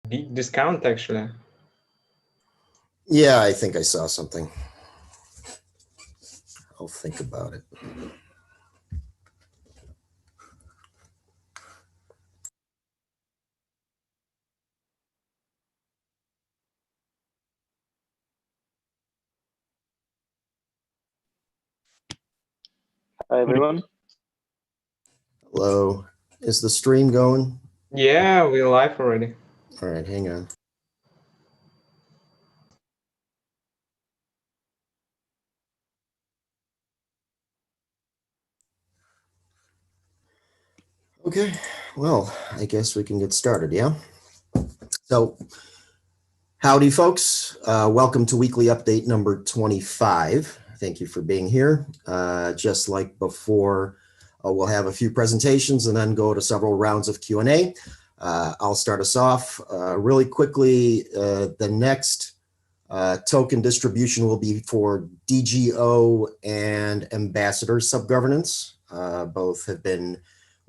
big discount actually. Yeah, I think I saw something. I'll think about it. Hi, everyone. Hello. Is the stream going? Yeah, we're live already. All right, hang on. Okay, well, I guess we can get started, yeah? So, howdy, folks. Welcome to Weekly Update number 25. Thank you for being here. Just like before, we'll have a few presentations and then go to several rounds of Q&A. I'll start us off really quickly. The next token distribution will be for DGO and Ambassador subgovernance. Both have been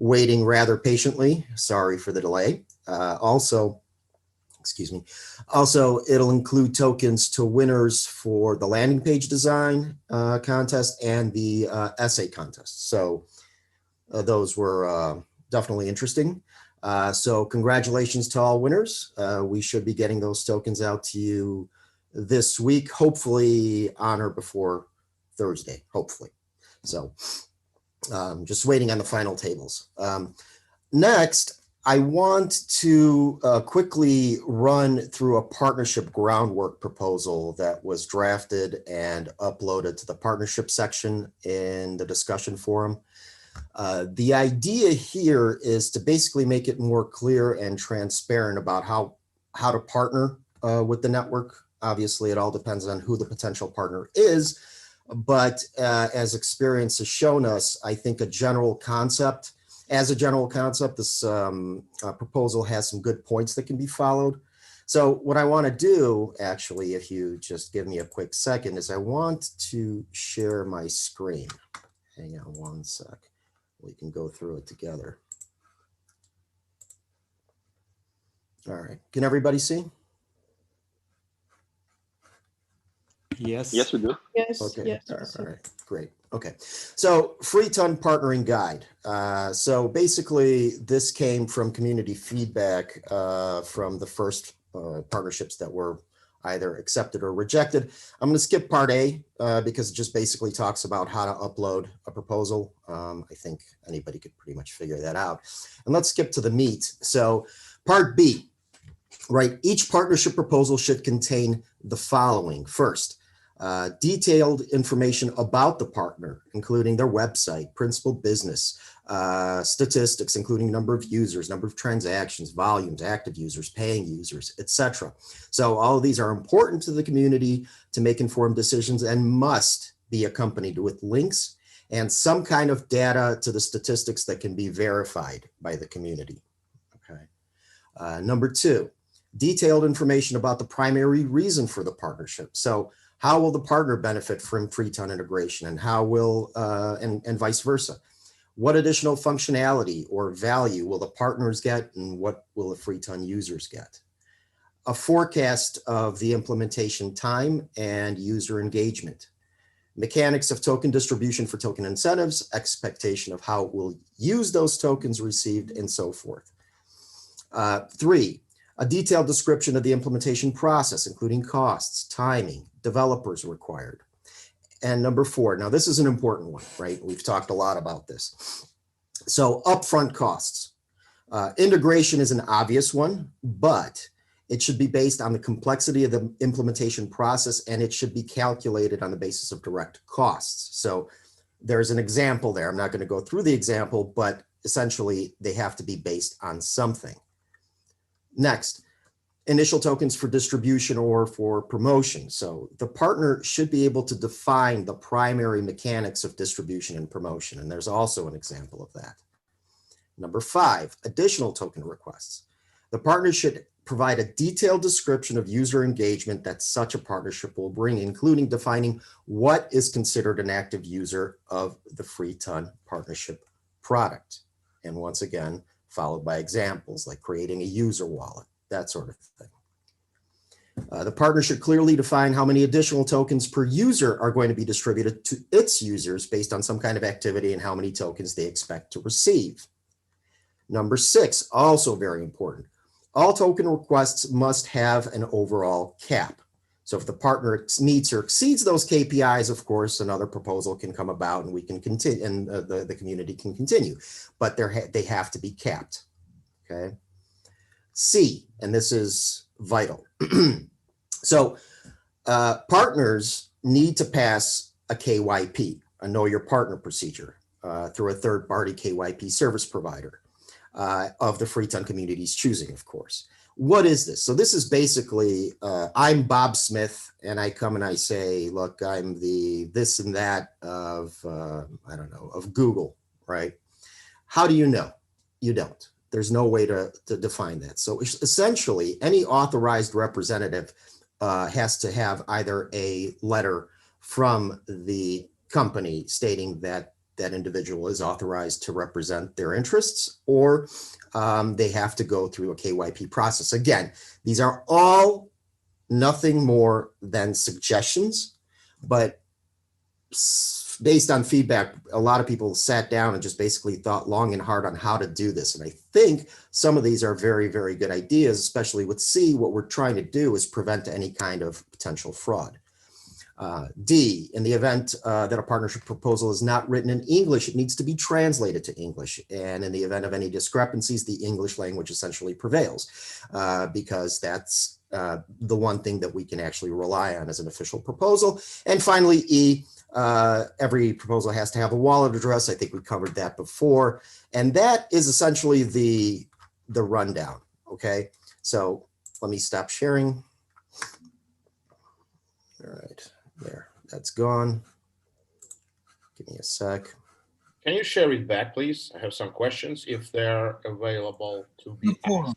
waiting rather patiently. Sorry for the delay. Also, it'll include tokens to winners for the landing page design contest and the essay contest. So those were definitely interesting. So congratulations to all winners. We should be getting those tokens out to you this week, hopefully on or before Thursday, hopefully. So just waiting on the final tables. Next, I want to quickly run through a partnership groundwork proposal that was drafted and uploaded to the partnership section in the discussion forum. The idea here is to basically make it more clear and transparent about how to partner with the network. Obviously, it all depends on who the potential partner is, but as experience has shown us, I think as a general concept, this proposal has some good points that can be followed. So what I want to do, actually, if you just give me a quick second, is I want to share my screen. Hang on one sec. We can go through it together. All right. Can everybody see? Yes. Yes, we do. Yes. Okay. Yes. All right. Great. Okay. So free ton partnering guide. So basically, this came from community feedback from the first partnerships that were either accepted or rejected. I'm going to skip part A because it just basically talks about how to upload a proposal. I think anybody could pretty much figure that out. And let's skip to the meat. So part B, right? Each partnership proposal should contain the following. First, detailed information about the partner, including their website, principal business, statistics, including number of users, number of transactions, volumes, active users, paying users, etc. So all of these are important to the community to make informed decisions and must be accompanied with links and some kind of data to the statistics that can be verified by the community. Okay. Number two, detailed information about the primary reason for the partnership. So how will the partner benefit from free ton integration, and how will, and vice versa? What additional functionality or value will the partners get, and what will the free ton users get? A forecast of the implementation time and user engagement. Mechanics of token distribution for token incentives, expectation of how it will use those tokens received, and so forth. Three, a detailed description of the implementation process, including costs, timing, developers required. And number four, now this is an important one, right? We've talked a lot about this. So upfront costs. Integration is an obvious one, but it should be based on the complexity of the implementation process, and it should be calculated on the basis of direct costs. So there's an example there. I'm not going to go through the example, but essentially they have to be based on something. Next, initial tokens for distribution or for promotion. So the partner should be able to define the primary mechanics of distribution and promotion, and there's also an example of that. Number five, additional token requests. The partner should provide a detailed description of user engagement that such a partnership will bring, including defining what is considered an active user of the free ton partnership product. And once again, followed by examples like creating a user wallet, that sort of thing. The partner should clearly define how many additional tokens per user are going to be distributed to its users based on some kind of activity and how many tokens they expect to receive. Number 6, also very important. All token requests must have an overall cap. So if the partner meets or exceeds those KPIs, of course, another proposal can come about and we can continue, and the community can continue, but they have to be capped, okay? C, and this is vital. So partners need to pass a KYP, a Know Your Partner procedure, through a third-party KYP service provider of the free TON community's choosing, of course. What is this? So this is basically, I'm Bob Smith, and I come and I say, look, I'm the this and that of, I don't know, of Google, right? How do you know? You don't. There's no way to define that. So essentially, any authorized representative has to have either a letter from the company stating that that individual is authorized to represent their interests, or they have to go through a KYP process. Again, these are all nothing more than suggestions, but based on feedback, a lot of people sat down and just basically thought long and hard on how to do this. And I think some of these are very, very good ideas, especially with C. What we're trying to do is prevent any kind of potential fraud. D, in the event that a partnership proposal is not written in English, it needs to be translated to English. And in the event of any discrepancies, the English language essentially prevails because that's the one thing that we can actually rely on as an official proposal. And finally, E, every proposal has to have a wallet address. I think we covered that before. And that is essentially the rundown, okay? So let me stop sharing. All right. There, that's gone. Give me a sec. Can you share it back, please? I have some questions if they're available to be asked.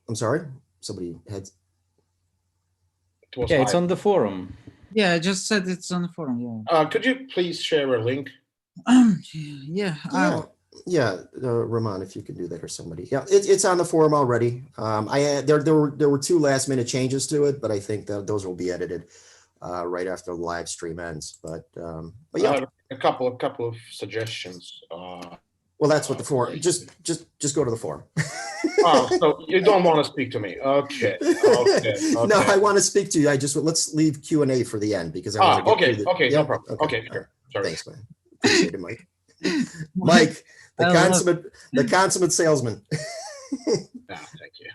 I'm sorry, somebody had. Yeah, it's on the forum. Yeah, I just said it's on the forum. Yeah. Could you please share a link? Yeah. Ramon, if you can do that, or somebody. Yeah, it's on the forum already. There were 2 last-minute changes to it, but I think that those will be edited right after the live stream ends. But yeah, a couple of suggestions. Well, that's what the forum. Just go to the forum. Oh, so you don't want to speak to me? Okay. No, I want to speak to you. Let's leave Q&A for the end because I want to get okay, no problem. Okay, sure. Sorry. Thanks, man. Appreciate it, Mike. Mike, the consummate salesman. Thank you.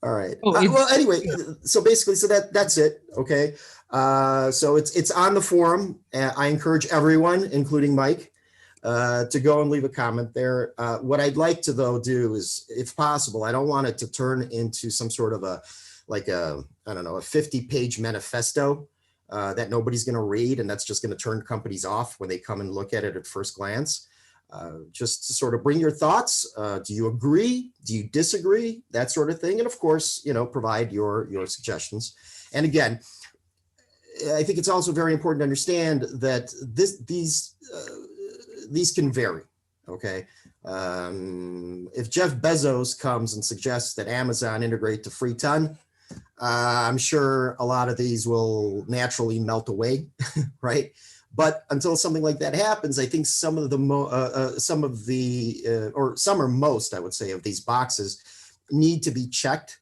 All right. Well, anyway, so basically, that's it. Okay. So it's on the forum. I encourage everyone, including Mike, to go and leave a comment there. What I'd like to though do is, if possible, I don't want it to turn into some sort of a 50-page manifesto that nobody's going to read, and that's just going to turn companies off when they come and look at it at first glance. Just to sort of bring your thoughts. Do you agree? Do you disagree? That sort of thing. And of course, provide your suggestions. And again, I think it's also very important to understand that these can vary. Okay. If Jeff Bezos comes and suggests that Amazon integrate to free TON, I'm sure a lot of these will naturally melt away, right? But until something like that happens, I think some or most, I would say, of these boxes need to be checked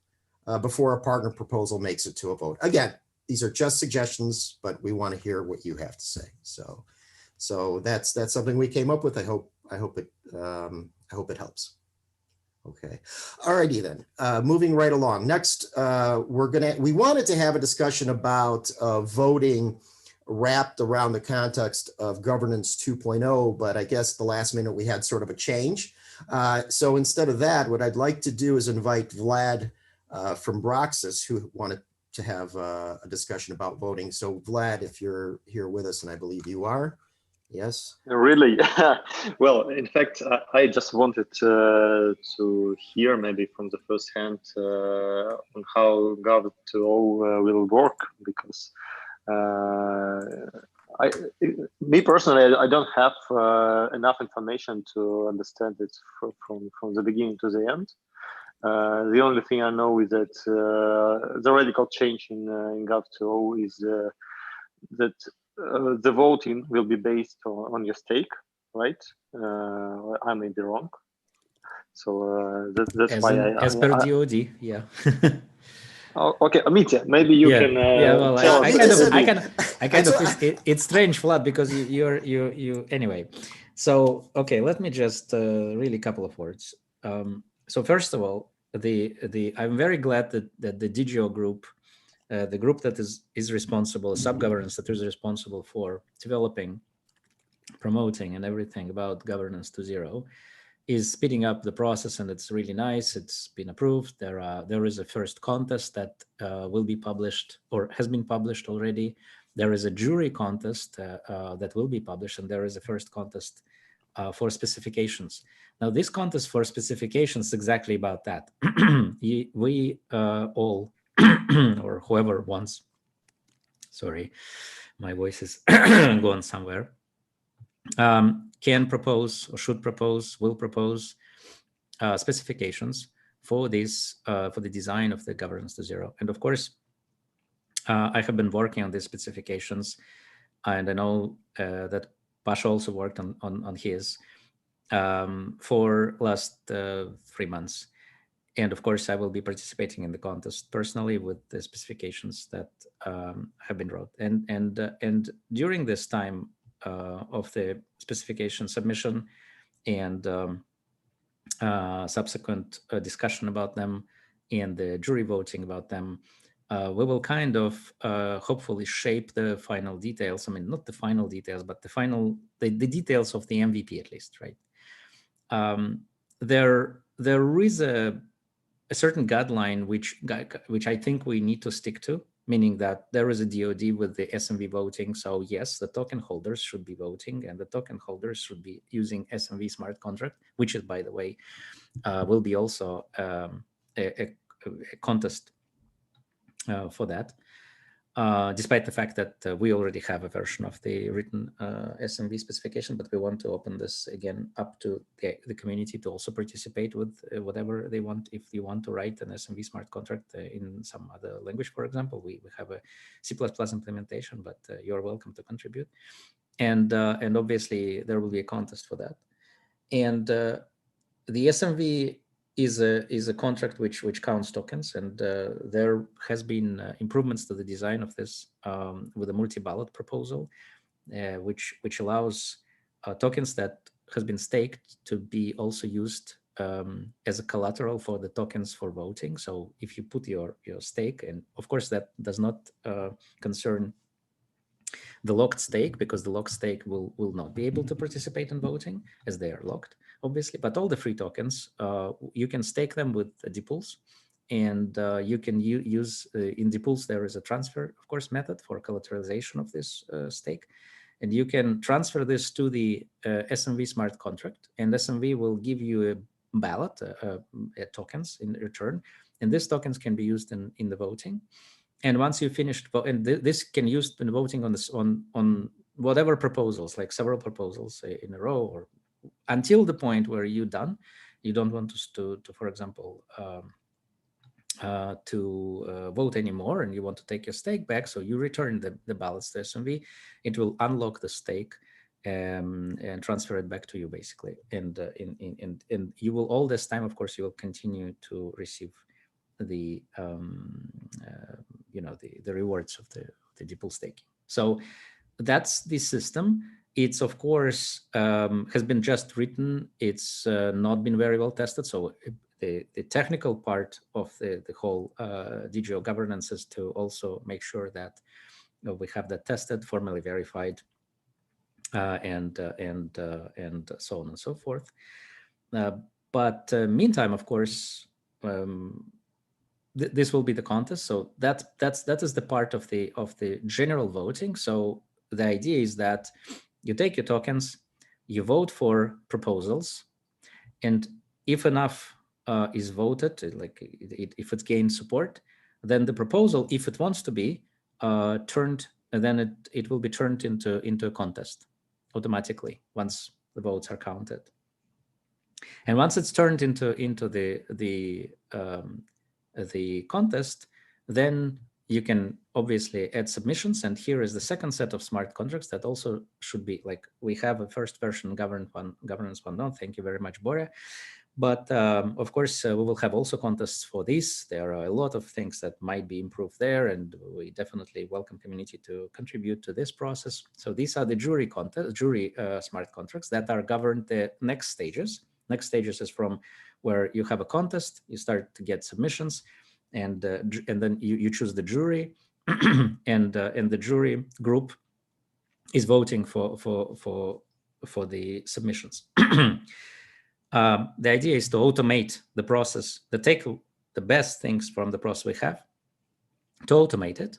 before a partner proposal makes it to a vote. Again, these are just suggestions, but we want to hear what you have to say. So that's something we came up with. I hope it helps. Okay. All righty then. Moving right along. Next, we wanted to have a discussion about voting wrapped around the context of governance 2.0, but I guess the last minute we had sort of a change. So instead of that, what I'd like to do is invite Vlad from Broxus, who wanted to have a discussion about voting. So Vlad, if you're here with us, and I believe you are. Yes. Really? Well, in fact, I just wanted to hear maybe from the first hand on how Gov2.0 will work, because Me personally, I don't have enough information to understand it from the beginning to the end. The only thing I know is that the radical change in Gov2.0 is that the voting will be based on your stake, right? I may be wrong. So that's why as per DOD, yeah. Oh, okay, Mitya, maybe you can. Well, tell I kind of it's strange, Vlad, because you anyway. So okay, let me just really a couple of words. So first of all, I'm very glad that the DGO group, the group that is responsible, sub-governance that is responsible for developing, promoting, and everything about governance 2.0, is speeding up the process, and it's really nice. It's been approved. There is a first contest that will be published or has been published already. There is a jury contest that will be published, and there is a first contest for specifications. Now, this contest for specifications is exactly about that. We all, or whoever wants, sorry, my voice is going somewhere, can propose or should propose, will propose specifications for this, for the design of the governance 2.0. And of course, I have been working on these specifications, and I know that Pasha also worked on his for last 3 months. And of course, I will be participating in the contest personally with the specifications that have been wrote. And during this time of the specification submission and subsequent discussion about them and the jury voting about them, we will kind of hopefully shape the final details. I mean, not the final details, but the details of the MVP at least, right? There is a certain guideline which I think we need to stick to, meaning that there is a DoD with the SMV voting. So yes, the token holders should be voting, and the token holders should be using SMV smart contract, which is, by the way, will be also a contest for that. Despite the fact that we already have a version of the written SMV specification, but we want to open this again up to the community to also participate with whatever they want. If you want to write an SMV smart contract in some other language, for example, we have a C++ implementation, but you're welcome to contribute. And obviously there will be a contest for that. And the SMV is a contract which counts tokens, and there has been improvements to the design of this with a multi-ballot proposal, which allows tokens that has been staked to be also used as a collateral for the tokens for voting. So if you put your stake, and of course that does not concern the locked stake, because the locked stake will not be able to participate in voting as they are locked, obviously. But all the free tokens, you can stake them with DPools, and you can use in DPools there is a transfer, of course, method for collateralization of this stake, and you can transfer this to the SMV smart contract, and SMV will give you a ballot, tokens in return, and these tokens can be used in the voting. And once you finished, and this can use in voting on this on whatever proposals, like several proposals in a row, or until the point where you're done. You don't want to for example, to vote anymore, and you want to take your stake back. So you return the ballots to SMV. It will unlock the stake and transfer it back to you, basically. And you will, all this time, of course, you will continue to receive the the rewards of the DPool staking. So that's the system. It's, of course, has been just written. It's not been very well tested. So the technical part of the whole DGO governance is to also make sure that we have that tested, formally verified, and so on and so forth. But meantime, of course, this will be the contest. So that is the part of the general voting. So the idea is that you take your tokens, you vote for proposals, and if enough is voted, like if it gains support, then the proposal, if it wants to be, turned then it will be turned into a contest automatically once the votes are counted. And once it's turned into the contest, then you can obviously add submissions. And here is the second set of smart contracts that also should be like, we have a first version governance 1.0. Thank you very much, Borja. But of course, we will have also contests for this. There are a lot of things that might be improved there, and we definitely welcome community to contribute to this process. So these are the jury smart contracts that are governed the next stages. Next stages is from where you have a contest, you start to get submissions, and then you choose the jury, and the jury group is voting for the submissions. The idea is to automate the process, to take the best things from the process we have, to automate it,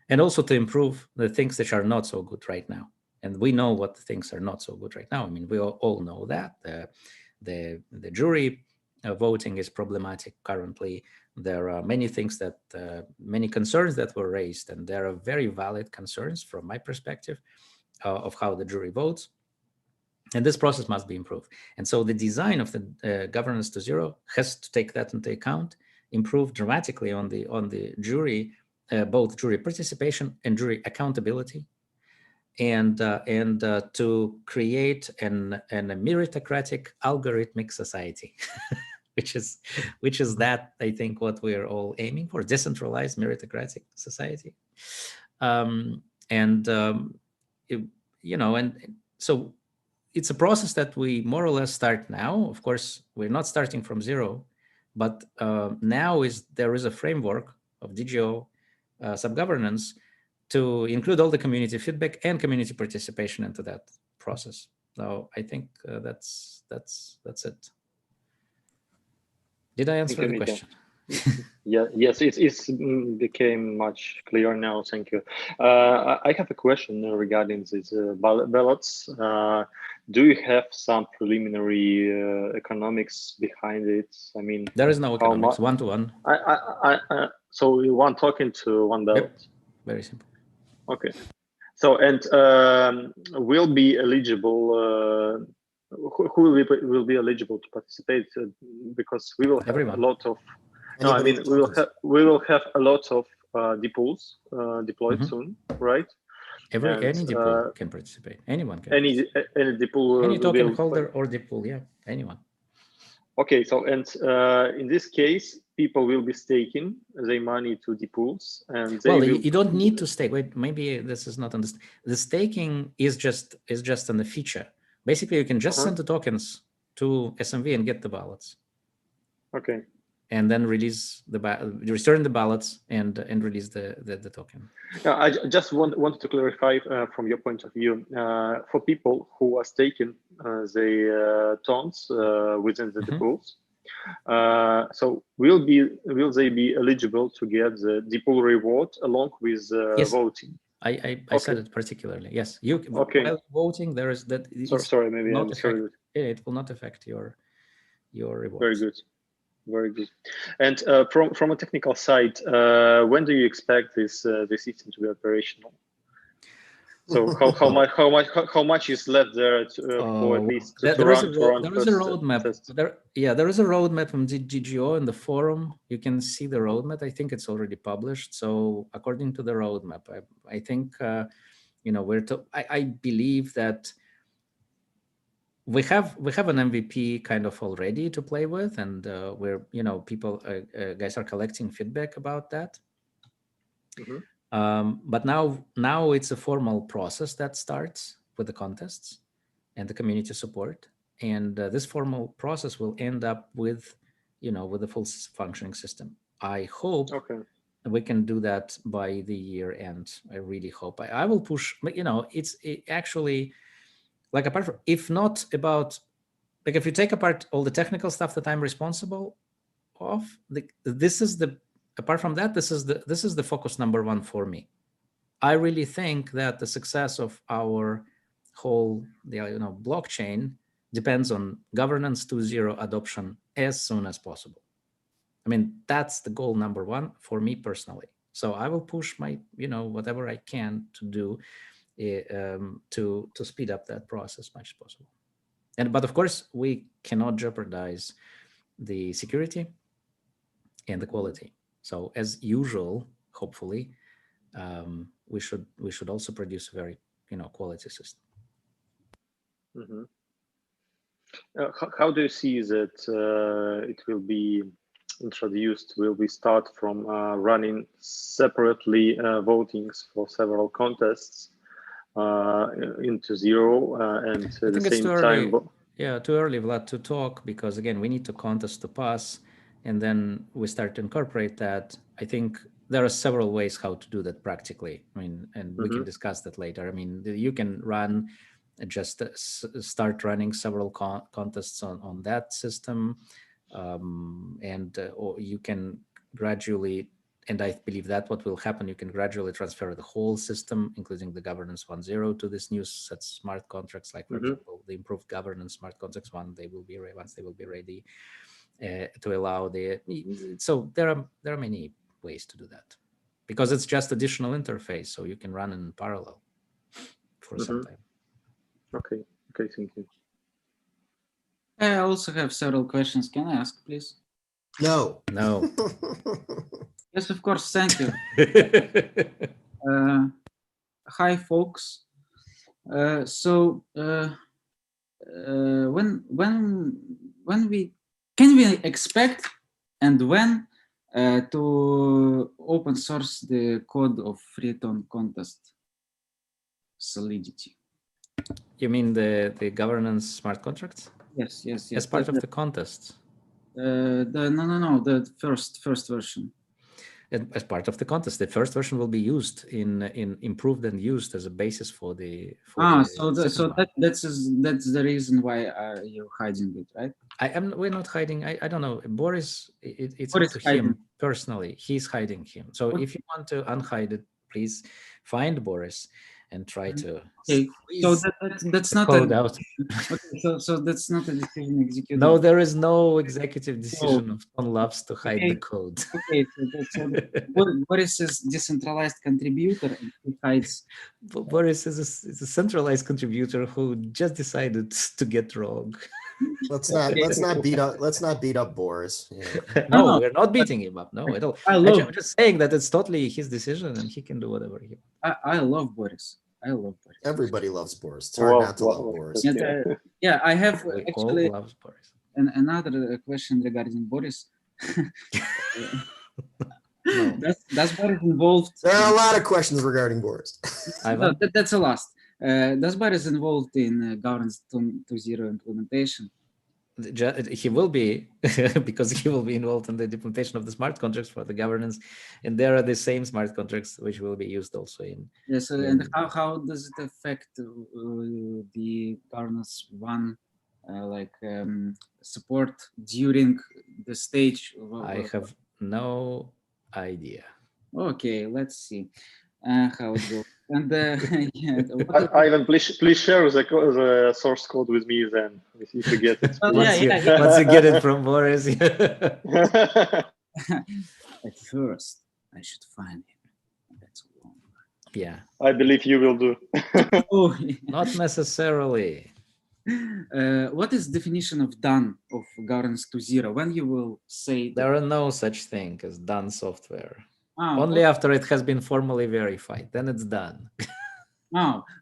and also to improve the things that are not so good right now. And we know what the things are not so good right now. I mean, we all know that. The jury voting is problematic currently. There are many things that, many concerns that were raised, and there are very valid concerns from my perspective of how the jury votes. And this process must be improved. And so the design of the governance 2.0 has to take that into account, improve dramatically on the jury, both jury participation and jury accountability, and to create a meritocratic algorithmic society, which is that, I think, what we're all aiming for: decentralized meritocratic society. So it's a process that we more or less start now. Of course, we're not starting from zero, but now there is a framework of DGO subgovernance to include all the community feedback and community participation into that process. So I think that's it. Did I answer the question? Yeah, yes, it's became much clearer now. Thank you. I have a question regarding these ballots. Do you have some preliminary economics behind it? I mean, there is no economics, one-to-one. So one token to one ballot. Yep. Very simple. Okay. So, and will be eligible. Who will be eligible to participate? Because we will have a lot of. No, I mean we will have a lot of depools deployed soon, right? Any depool can participate. Anyone can. Any depool. Any token holder or depool, yeah, anyone. Okay, so and in this case, people will be staking their money to depools, and you don't need to stake. Wait, maybe this is not understood. The staking is just a feature. Basically, you can just send the tokens to SMV and get the ballots. Okay. And then return the ballots and release the token. I just wanted to clarify from your point of view, for people who are staking the tons within the pools. So will they be eligible to get the depool reward along with yes. voting? I said it particularly. Yes, while voting there is that. Sorry, maybe I'm sorry. It will not affect your rewards. Very good. Very good. And from a technical side, when do you expect this system to be operational? So how much is left there for at least to run? There is a roadmap. There is a roadmap from DGO in the forum. You can see the roadmap. I think it's already published. So according to the roadmap, I think I believe that we have an MVP kind of already to play with, and where guys are collecting feedback about that. But now it's a formal process that starts with the contests and the community support, and this formal process will end up with a full functioning system. I hope we can do that by the year end. I really hope. I will push. But it's actually. Like apart from, if not about, like if you take apart all the technical stuff that I'm responsible of, apart from that, this is the focus number one for me. I really think that the success of our whole blockchain depends on governance 2.0 adoption as soon as possible. I mean, that's the goal number one for me personally. So I will push my, whatever I can to do to speed up that process as much as possible. But of course, we cannot jeopardize the security and the quality. So as usual, hopefully, we should also produce a very quality system. Mm-hmm. How do you see that it will be introduced? Will we start from running separately votings for several contests into zero and at the same time? Yeah, too early, Vlad, to talk, because again, we need to contest to pass, and then we start to incorporate that. I think there are several ways how to do that practically. I mean, and we can discuss that later. I mean, you can run, just start running several contests on that system, or you can gradually, and I believe that what will happen, you can gradually transfer the whole system, including the governance 1.0, to this new set of smart contracts. Like, for example, the improved governance smart contracts once they will be ready to allow the. So there are many ways to do that, because it's just additional interface, so you can run in parallel for some time. Okay, thank you. I also have several questions. Can I ask, please? No. Yes, of course. Thank you. Hi, folks. So when can we expect and when to open source the code of free TON contest Solidity? You mean the governance smart contracts? Yes. As part of the contests. No, the first version. As part of the contest, the first version will be used in improved and used as a basis for the. So that's the reason why you're hiding it, right? We're not hiding. I don't know, Boris. It's Boris up to him personally. He's hiding him. So if you want to unhide it, please find Boris and try to. Okay. So that's not code out. Okay, so that's not a decision executed. No, there is no executive decision of TON Labs to hide the code. Okay, so Boris is decentralized contributor and he hides. Boris is a centralized contributor who just decided to get wrong. Let's not beat up Boris. Yeah. No, we're not beating him up. No, at all. I'm just saying that it's totally his decision and he can do whatever he wants. I love Boris. Everybody loves Boris. It's hard not to love Boris. Yeah, I have actually loves Boris. Another question regarding Boris. Does Boris involved? There are a lot of questions regarding Boris. No, that's the last. Does Boris involved in governance 2.0 implementation? He will be, because he will be involved in the implementation of the smart contracts for the governance, and there are the same smart contracts which will be used also in. Yes, and how does it affect the governance one, support during the stage? I have no idea. Okay, let's see how it goes. And Ivan, please share the source code with me then, if you get it. Once you get it from Boris. At first, I should find him. That's long. Yeah. I believe you will do. Not necessarily. What is definition of done of governance 2.0? When you will say there are no such thing as done software. Only after it has been formally verified, then it's done.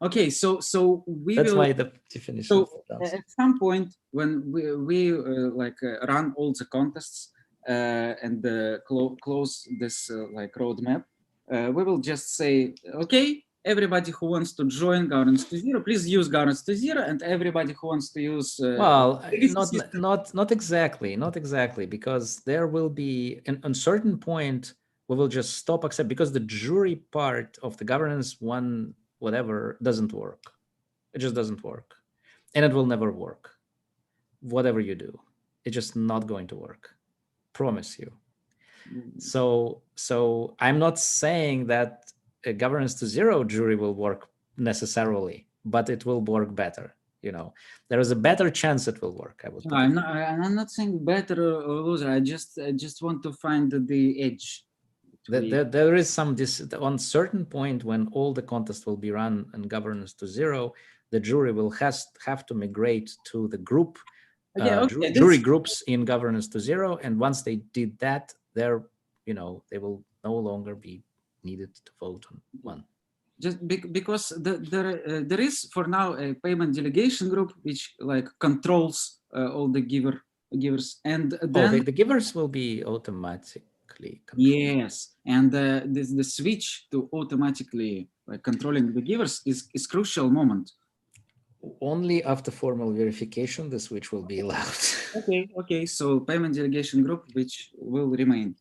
Okay. So we That's will. why the definition. So at some point when we run all the contests and close this roadmap, we will just say, okay, everybody who wants to join governance 2.0, please use governance 2.0, and everybody who wants to use not exactly, because there will be on certain point we will just stop accept, because the jury part of the governance one whatever doesn't work. It just doesn't work, and it will never work. Whatever you do, it's just not going to work. Promise you. So I'm not saying that a governance 2.0 jury will work necessarily, but it will work better. There is a better chance it will work. I'm not saying better or loser. I just want to find the edge There is some on certain point when all the contests will be run and governance to 0, the jury will have to migrate to the group jury groups in governance to 0, and once they did that, they will no longer be needed to vote on one. Just because there is for now a payment delegation group which like controls all the givers, and then the givers will be automatically controlled. Yes, and the switch to automatically controlling the givers is crucial moment. Only after formal verification the switch will be allowed. Okay. So payment delegation group which will remain.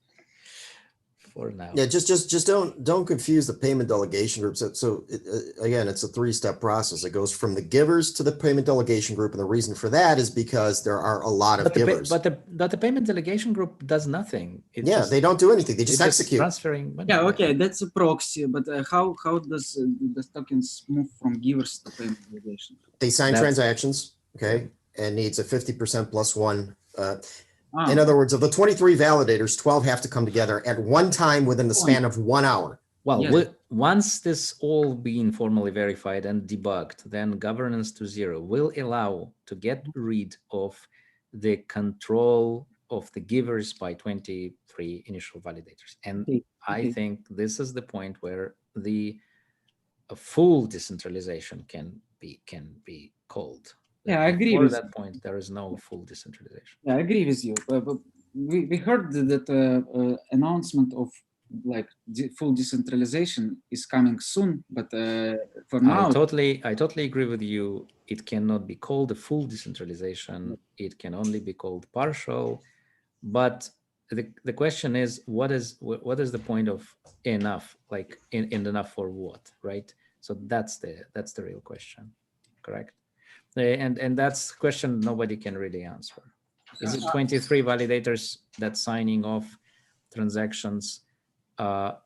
For now. Yeah, just don't confuse the payment delegation groups. So again, it's a 3-step process. It goes from the givers to the payment delegation group, and the reason for that is because there are a lot of givers. But the payment delegation group does nothing. They don't do anything. They just execute. Transferring money. Yeah, okay, that's a proxy. But how does the tokens move from givers to payment delegation? They sign transactions, okay, and needs a 50% plus 1. In other words, of the 23 validators, 12 have to come together at one time within the span of 1 hour. Well, once this all being formally verified and debugged, then governance to 0 will allow to get rid of the control of the givers by 23 initial validators. And I think this is the point where the full decentralization can be called. Yeah, I agree. Before that point, there is no full decentralization. Yeah, I agree with you. But we heard that announcement of like full decentralization is coming soon. But for now, I totally agree with you. It cannot be called a full decentralization. It can only be called partial. But the question is, what is the point of enough? Like in enough for what, right? So that's the real question, correct? And that's the question nobody can really answer. Is it 23 validators that's signing off transactions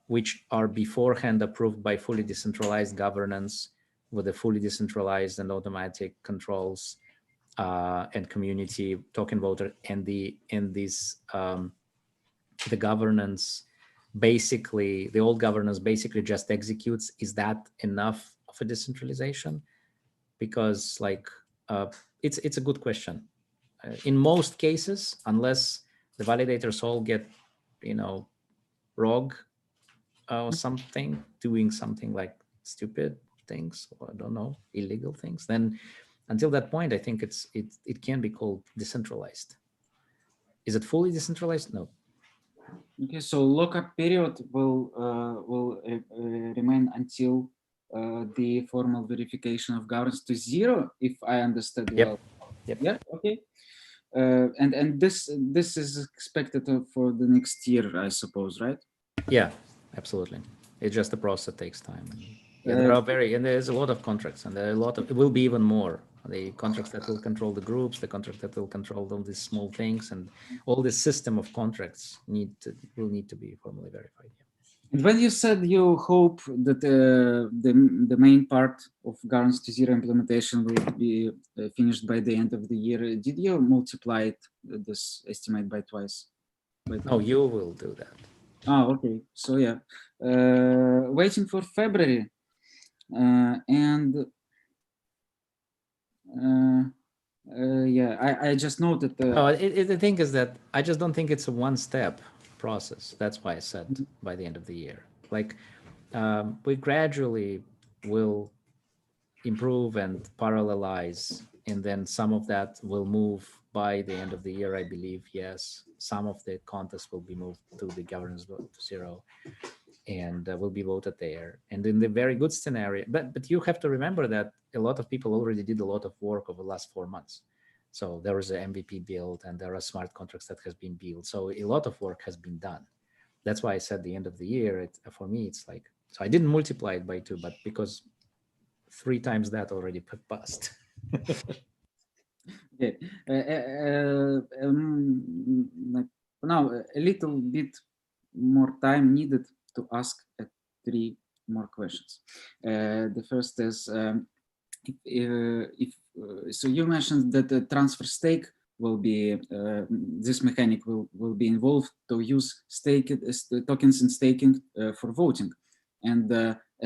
which are beforehand approved by fully decentralized governance with a fully decentralized and automatic controls and community token voter, and the governance basically, the old governance basically just executes? Is that enough of a decentralization? Because like it's a good question. In most cases, unless the validators all get rogue or something, doing something like stupid things, or I don't know, illegal things, then until that point I think it can be called decentralized. Is it fully decentralized? No. Okay, so lockup period will remain until the formal verification of governance to 0, if I understood well. Yep. Yeah. Okay. And this is expected for the next year, I suppose, right? Yeah, absolutely. It's just a process that takes time. And there's a lot of contracts, and there are it will be even more. The contracts that will control the groups, the contract that will control all these small things, and all this system of contracts will need to be formally verified. And when you said you hope that the main part of governance to 0 implementation will be finished by the end of the year, did you multiply this estimate by twice? No, you will do that. Oh, okay. So yeah, waiting for February, and yeah, I just noted. The thing is that I just don't think it's a one-step process. That's why I said by the end of the year. Like we gradually will improve and parallelize, and then some of that will move by the end of the year, I believe. Yes, some of the contests will be moved to the governance vote to 0 and will be voted there. And in the very good scenario, but you have to remember that a lot of people already did a lot of work over the last 4 months. So there is an MVP build, and there are smart contracts that has been built. So a lot of work has been done. That's why I said the end of the year. For me, it's like, so I didn't multiply it by 2, but because 3 times that already passed. Okay. Now a little bit more time needed to ask 3 more questions. The first is, so you mentioned that the transfer stake will be this mechanic will be involved to use tokens in staking for voting. And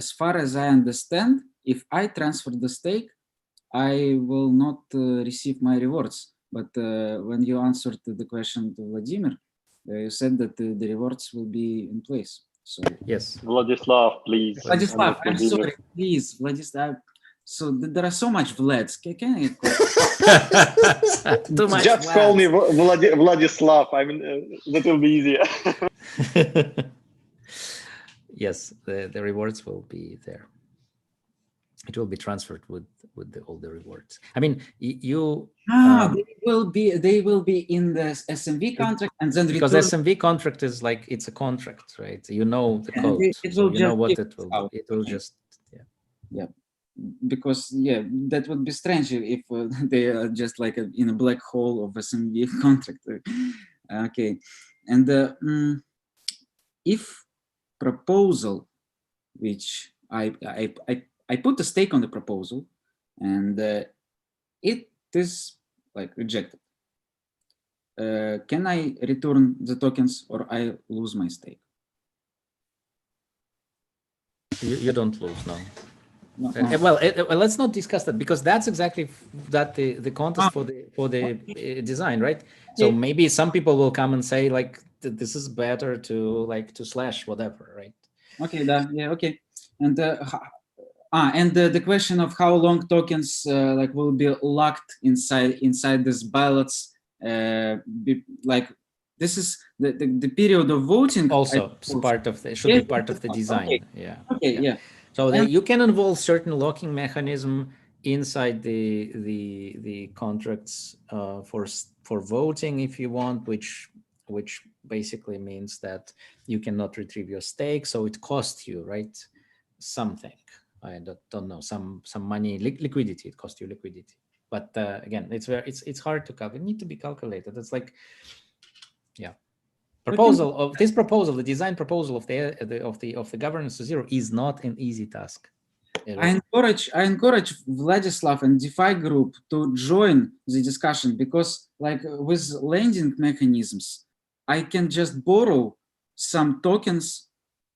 as far as I understand, if I transfer the stake, I will not receive my rewards. But when you answered the question to Vladimir, you said that the rewards will be in place. So Yes. Vladislav, please. Vladislav, I'm sorry, please, Vladislav. So there are so much Vlads. Can you? Too much Just call me Vladislav. I mean, that will be easier. Yes, the rewards will be there. It will be transferred with all the rewards. I mean, you. They will be in the SMV contract, and then because return. SMV contract is like it's a contract, right? You know the code, so you know what it will do. It will just Because that would be strange if they are just like in a black hole of SMV contract. Okay, and if proposal, which I put a stake on the proposal, and it is like rejected. Can I return the tokens or I lose my stake? You don't lose, no. No. Well, let's not discuss that, because that's exactly the contest for the design, right? So maybe some people will come and say like this is better to slash whatever, right? Okay, okay. And the question of how long tokens will be locked inside these ballots, this is the period of voting. Also, part of should be part of the design. Okay. Yeah. Okay. Yeah. So you can involve certain locking mechanism inside the contracts for voting if you want, which basically means that you cannot retrieve your stake, so it costs you, right, something. I don't know, some money, liquidity. It costs you liquidity. But again, it's hard to calculate. It need to be calculated. It's like, yeah. The design proposal of the governance to zero is not an easy task. I encourage Vladislav and DeFi group to join the discussion, because with lending mechanisms, I can just borrow some tokens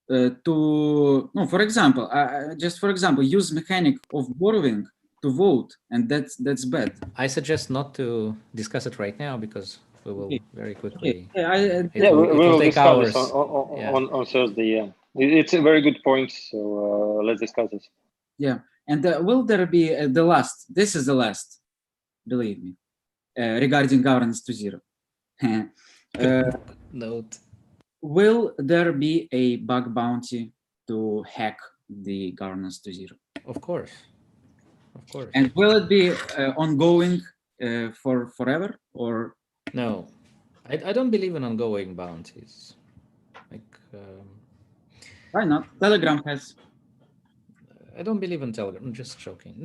for example, use mechanic of borrowing to vote, and that's bad. I suggest not to discuss it right now, because we will very quickly. We will take hours on Thursday. Yeah, it's a very good point. So let's discuss this. Yeah, and will there be the last? This is the last, believe me, regarding governance to zero. Note. Will there be a bug bounty to hack the governance to zero? Of course. And will it be ongoing for forever, or? No, I don't believe in ongoing bounties. Why not? Telegram has. I don't believe in Telegram. I'm just joking.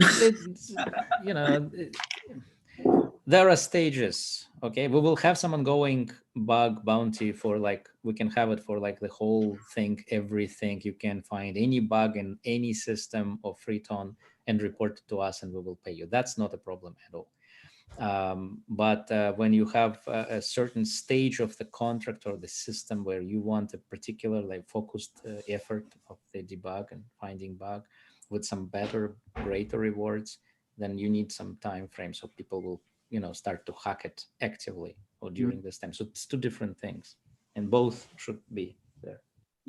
There are stages. Okay, we will have some ongoing bug bounty for we can have it for the whole thing, everything. You can find any bug in any system of FreeTON and report it to us, and we will pay you. That's not a problem at all. But when you have a certain stage of the contract or the system where you want a particular focused effort of the debug and finding bug with some greater rewards, then you need some time frame, so people will start to hack it actively or during this time. So it's two different things, and both should be there.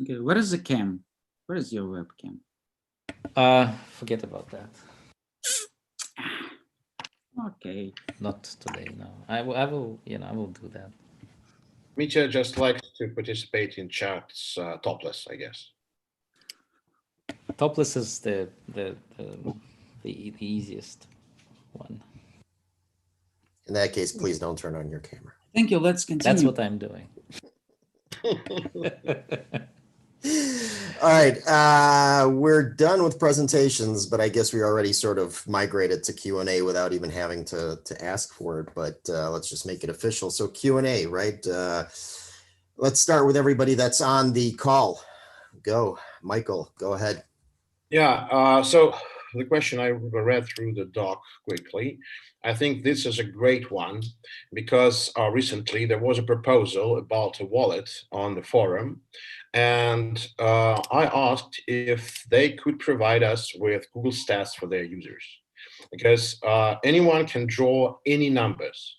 Okay, where is the cam? Where is your webcam? Forget about that. Okay. Not today, no. I will do that. Mitya just likes to participate in chats topless, I guess. Topless is the easiest one. In that case, please don't turn on your camera. Thank you. Let's continue. That's what I'm doing. All right, we're done with presentations, but I guess we already sort of migrated to Q&A without even having to ask for it, but let's just make it official. So Q&A, right? Let's start with everybody that's on the call. Go, Michael, go ahead. Yeah, so the question, I read through the doc quickly. I think this is a great one because recently there was a proposal about a wallet on the forum, and I asked if they could provide us with Google Stats for their users, because anyone can draw any numbers,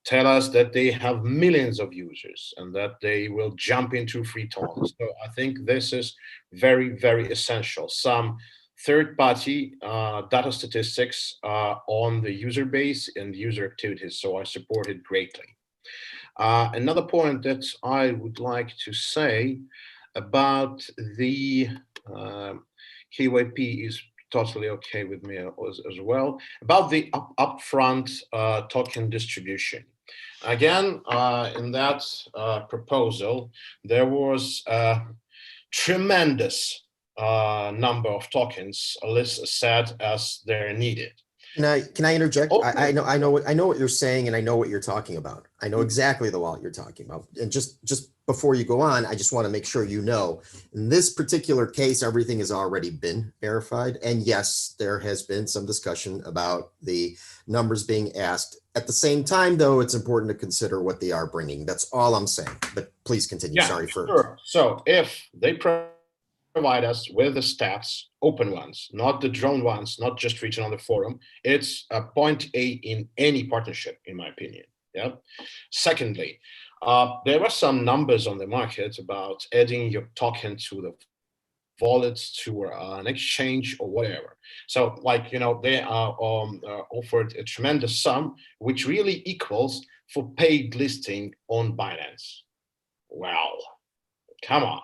tell us that they have millions of users and that they will jump into free TON. So I think this is very, very essential. Some third-party data statistics on the user base and user activities. So I support it greatly. Another point that I would like to say about the KYP is totally okay with me as well, about the upfront token distribution. Again, in that proposal, there was a tremendous number of tokens set as they're needed. Can I interject? Okay. I know what you're saying, and I know what you're talking about. I know exactly the wallet you're talking about. And just before you go on, I just want to make sure you know, in this particular case, everything has already been verified. And yes, there has been some discussion about the numbers being asked. At the same time, though, it's important to consider what they are bringing. That's all I'm saying. But please continue. Yeah, sorry for. Sure. So if they provide us with the stats, open ones, not the drone ones, not just written on the forum, it's a point A in any partnership, in my opinion. Yeah. Secondly, there are some numbers on the market about adding your token to the wallets to an exchange or whatever. So, like, you know, they are offered a tremendous sum, which really equals for paid listing on Binance. Wow, come on.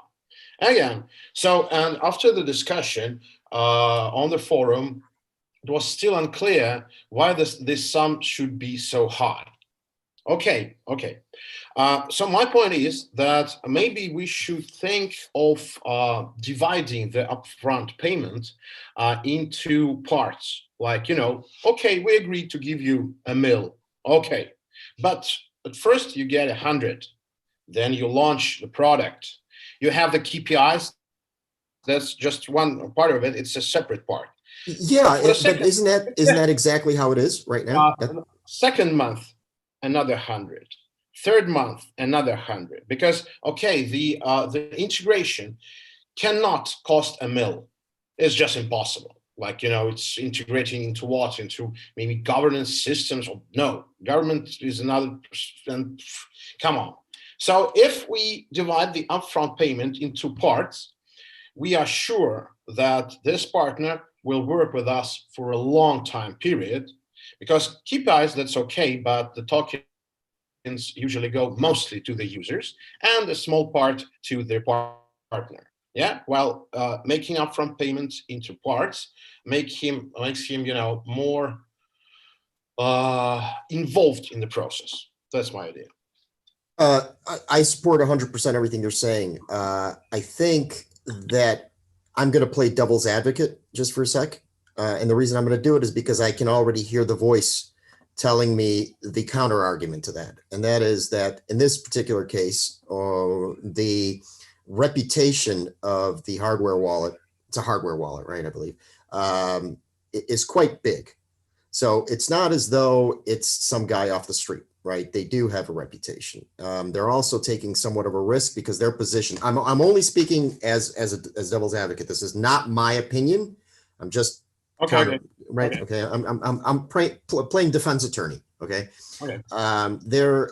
Again, so, and after the discussion on the forum, it was still unclear why this sum should be so high. Okay. So my point is that maybe we should think of dividing the upfront payment into parts. Like, you know, okay, we agreed to give you $1 million. Okay, but at first you get 100, then you launch the product. You have the KPIs. That's just one part of it. It's a separate part. Yeah, but isn't that exactly how it is right now? Second month, another 100. Third month, another 100. Because okay, the integration cannot cost $1 million. It's just impossible. Like, you know, it's integrating into what? Into maybe governance systems? Or no, government is another. And come on. So if we divide the upfront payment into parts, we are sure that this partner will work with us for a long time period, because KPIs, that's okay, but the tokens usually go mostly to the users and a small part to their partner. Yeah, well, making upfront payments into parts makes him, you know, more involved in the process. That's my idea. I support 100% everything you're saying. I think that I'm going to play devil's advocate just for a sec. And the reason I'm going to do it is because I can already hear the voice telling me the counter argument to that. And that is that in this particular case, the reputation of the hardware wallet, it's a hardware wallet, right? I believe, is quite big. So it's not as though it's some guy off the street, right? They do have a reputation. They're also taking somewhat of a risk because their position, I'm only speaking as devil's advocate. This is not my opinion. I'm just right. Okay. I'm playing defense attorney. Okay. Their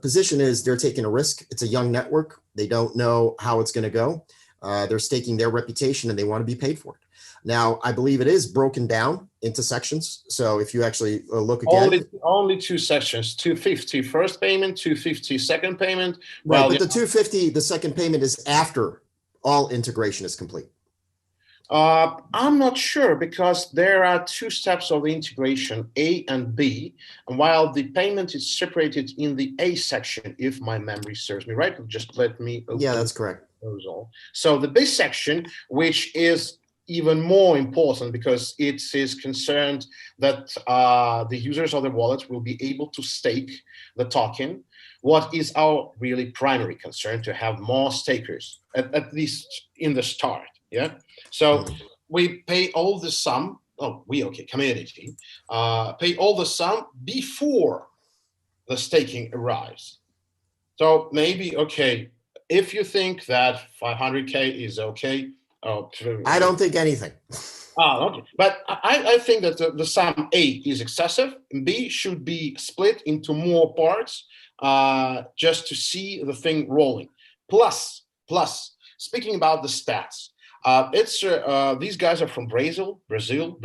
position is they're taking a risk. It's a young network. They don't know how it's going to go. They're staking their reputation and they want to be paid for it. Now, I believe it is broken down into sections. So if you actually look again, only 2 sections: 250 first payment, 250 second payment. Right, well, but the 250, the second payment is after all integration is complete. I'm not sure, because there are 2 steps of the integration, A and B. And while the payment is separated in the A section, if my memory serves me right, just let me open. Yeah, that's correct. So the B section, which is even more important because it is concerned that the users of the wallet will be able to stake the token. What is our really primary concern? To have more stakers, at least in the start. Yeah. So we pay all the sum community, pay all the sum before the staking arrives. So maybe, okay, if you think that 500K is okay. I don't think anything. Okay. But I think that the sum A is excessive, and B should be split into more parts just to see the thing rolling. Plus, speaking about the stats, these guys are from Brazil. Brazil,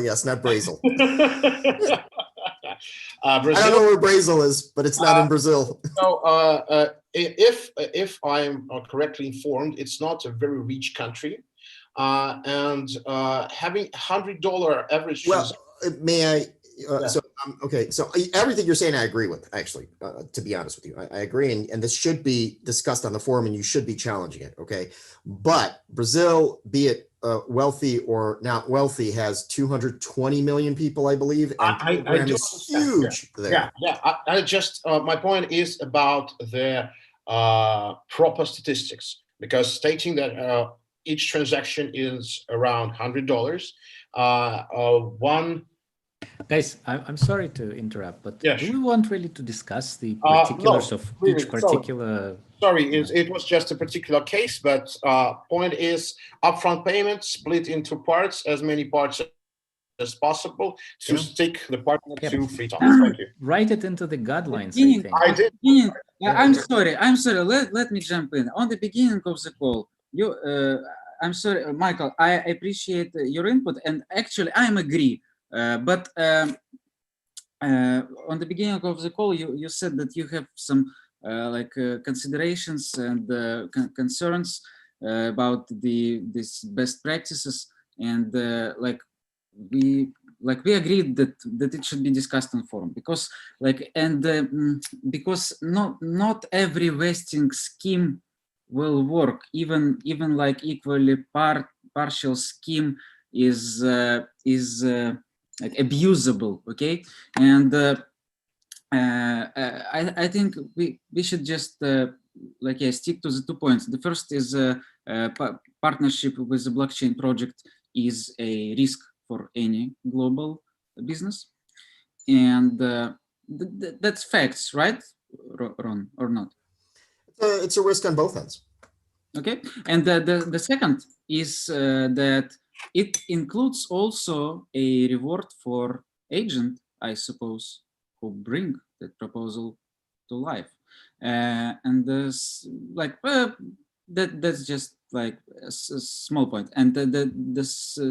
yes, not Brazil. Brazil. I don't know where Brazil is, but it's not in Brazil. So if I'm correctly informed, it's not a very rich country, and having $100 average. Well, may I? So okay, so everything you're saying, I agree with. Actually, to be honest with you, I agree, and this should be discussed on the forum, and you should be challenging it. Okay, but Brazil, be it wealthy or not wealthy, has 220 million people, I believe, and the program is huge there. I just my point is about the proper statistics, because stating that each transaction is around $100, one. Guys, I'm sorry to interrupt, but Yeah, do we want really to discuss the particulars of each particular? Sorry, it was just a particular case, but point is upfront payment split into parts, as many parts as possible, to stick the partner to free time. Thank you. Write it into the guidelines, I think. I did. I'm sorry. Let me jump in. On the beginning of the call, I'm sorry, Michael, I appreciate your input, and actually I'm agree. But on the beginning of the call, you said that you have some considerations and concerns about these best practices, and we agreed that it should be discussed on forum, because because not every vesting scheme will work. Even like equally partial scheme is like abusable, okay? And I think we should just stick to the 2 points. The first is partnership with the blockchain project is a risk for any global business, and that's facts, right, Ron, or not? It's a risk on both ends. Okay, and the second is that it includes also a reward for agent, I suppose, who bring that proposal to life, and this that's just like a small point. And the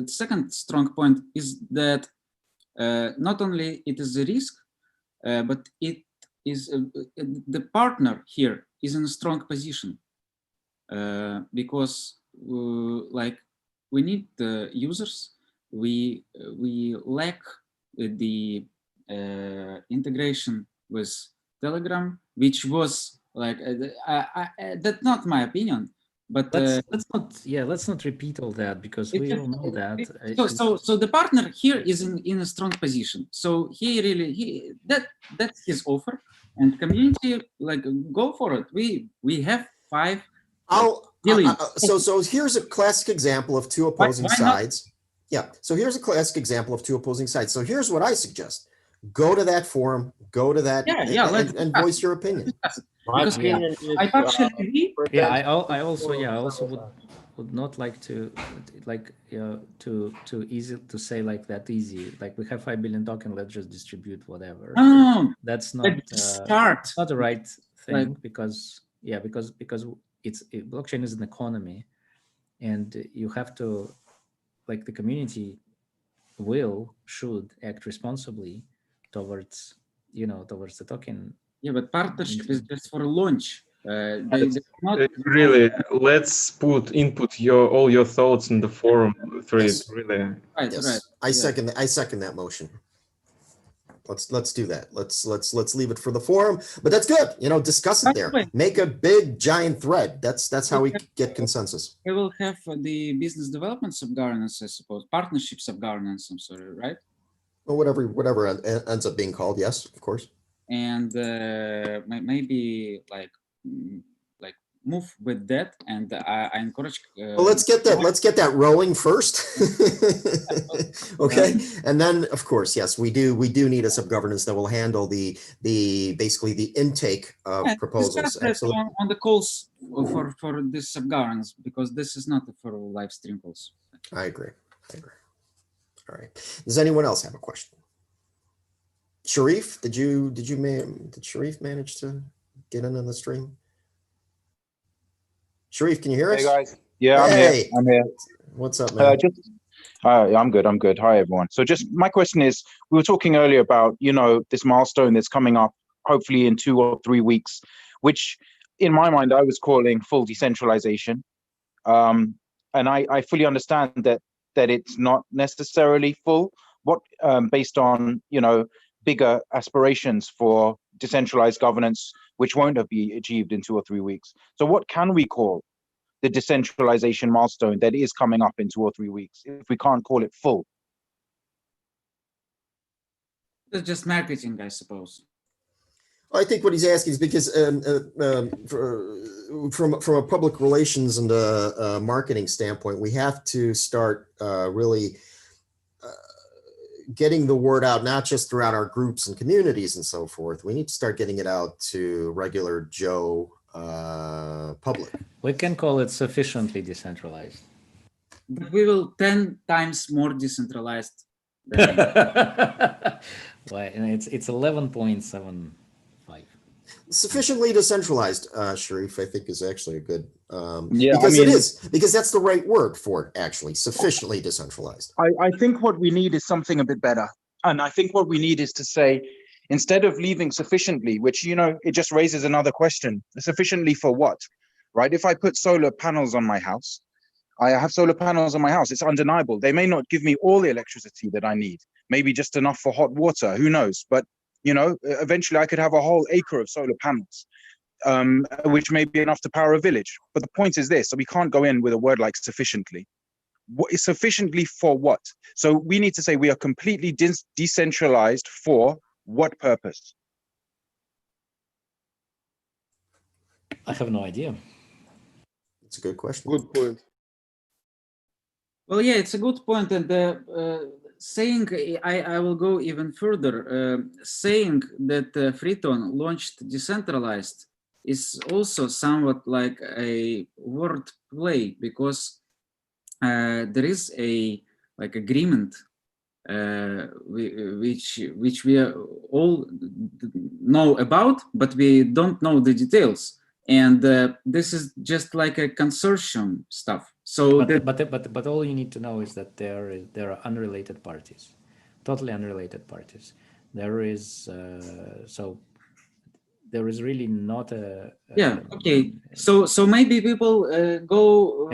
second strong point is that not only it is a risk, but it is the partner here is in a strong position, because we need the users. We lack the integration with Telegram, which was that's not my opinion, but let's not repeat all that, because we all know that. So the partner here is in a strong position. So that's his offer, and community go for it. We have 5. So here's a classic example of two opposing sides. Yeah. So here's a classic example of two opposing sides. So here's what I suggest: go to that forum, go to that, and voice your opinion. My opinion is, I actually agree. I also would not like to too easy to say that easy. Like, we have 5 billion token, let's just distribute whatever. That's not not the right thing, because blockchain is an economy, and you have to, the community should act responsibly towards the token. Yeah, but partnership is just for launch. Really, let's input all your thoughts in the forum thread. Yes. Really, Right. I second that motion. Let's do that. Let's leave it for the forum, but that's good. Discuss it there. Make a big giant thread. That's how we get consensus. We will have the business development sub-governance, I suppose, partnership sub-governance. I'm sorry, right? Well, whatever ends up being called. Yes, of course. And maybe move with that, and I encourage. Well, let's get that rolling first. Okay, and then of course, yes, we do need a subgovernance that will handle the basically the intake of proposals. Absolutely. On the calls for this subgovernance, because this is not for live stream calls. I agree. All right. Does anyone else have a question? Sharif, did Sharif manage to get in on the stream? Sharif, can you hear us? Hey guys. Yeah, I'm here. What's up, man? I'm good. Hi everyone. So just my question is, we were talking earlier about, this milestone that's coming up, hopefully in 2 or 3 weeks, which in my mind, I was calling full decentralization. And I fully understand that it's not necessarily full, based on, bigger aspirations for decentralized governance, which won't have been achieved in 2 or 3 weeks. So what can we call the decentralization milestone that is coming up in 2 or 3 weeks, if we can't call it full? It's just marketing, I suppose. I think what he's asking is because from a public relations and a marketing standpoint, we have to start really getting the word out, not just throughout our groups and communities and so forth. We need to start getting it out to regular Joe public. We can call it sufficiently decentralized. But we will 10 times more decentralized. Well, it's 11.75. Sufficiently decentralized, Sharif, I think is actually a good, yeah, because that's the right word for it, actually, sufficiently decentralized. I think what we need is something a bit better. And I think what we need is to say, instead of leaving sufficiently, which, it just raises another question, sufficiently for what, right? If I put solar panels on my house, I have solar panels on my house, it's undeniable. They may not give me all the electricity that I need, maybe just enough for hot water, who knows? But eventually I could have a whole acre of solar panels, which may be enough to power a village. But the point is this, so we can't go in with a word like sufficiently. What is sufficiently for what? So we need to say we are completely decentralized for what purpose? I have no idea. It's a good question. Good point. Well, yeah, it's a good point. And saying, I will go even further, saying that Freeton launched decentralized is also somewhat like a word play, because there is a agreement which we all know about, but we don't know the details. And this is just like a consortium stuff. So, but all you need to know is that there are unrelated parties, totally unrelated parties. There is there is really not a yeah. Okay. So maybe people go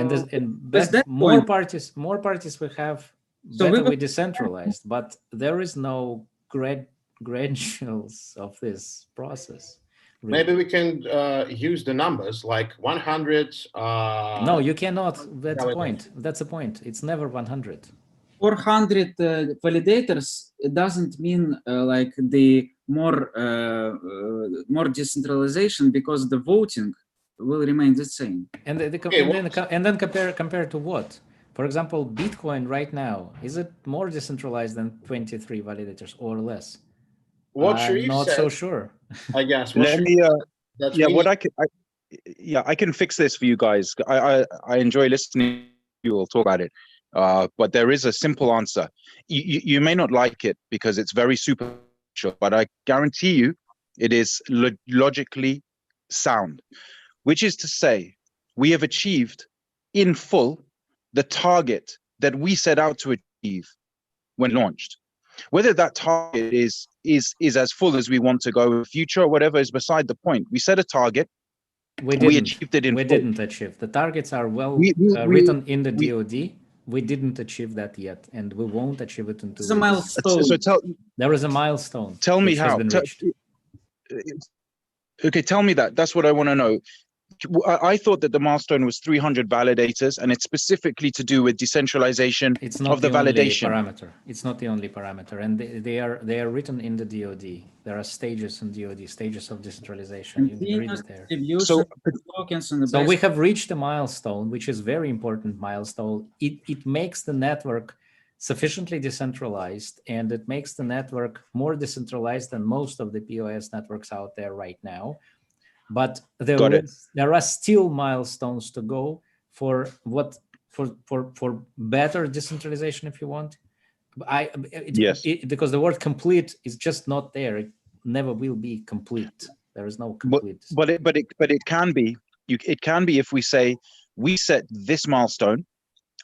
more parties we have. So better we decentralized, but there is no graduals of this process. Really. Maybe we can use the numbers like 100. No, you cannot. That's a point. That's a point. It's never 100. 400 validators. It doesn't mean like the more decentralization, because the voting will remain the same. And then compare to what? For example, Bitcoin right now, is it more decentralized than 23 validators or less? What I'm not so sure. I guess. Let me. I can fix this for you guys. I enjoy listening to you all talk about it. But there is a simple answer. You may not like it because it's very superficial, but I guarantee you it is logically sound, which is to say we have achieved in full the target that we set out to achieve when launched. Whether that target is as full as we want to go in the future or whatever is beside the point. We set a target. We achieved it in full. We didn't achieve. The targets are written in the DoD. We didn't achieve that yet, and we won't achieve it until. It's a milestone. There is a milestone. Tell me how. Okay, tell me that. That's what I want to know. I thought that the milestone was 300 validators, and it's specifically to do with decentralization It's not of the only validation. parameter. It's not the only parameter, and they are written in the DoD. There are stages in DoD, stages of decentralization. You can read it there. So, Tokens on the So base. we have reached a milestone, which is very important milestone. It makes the network sufficiently decentralized, and it makes the network more decentralized than most of the POS networks out there right now. But there are still milestones to go for better decentralization, if you want. Because the word complete is just not there. It never will be complete. There is no complete. But it can be. It can be if we say we set this milestone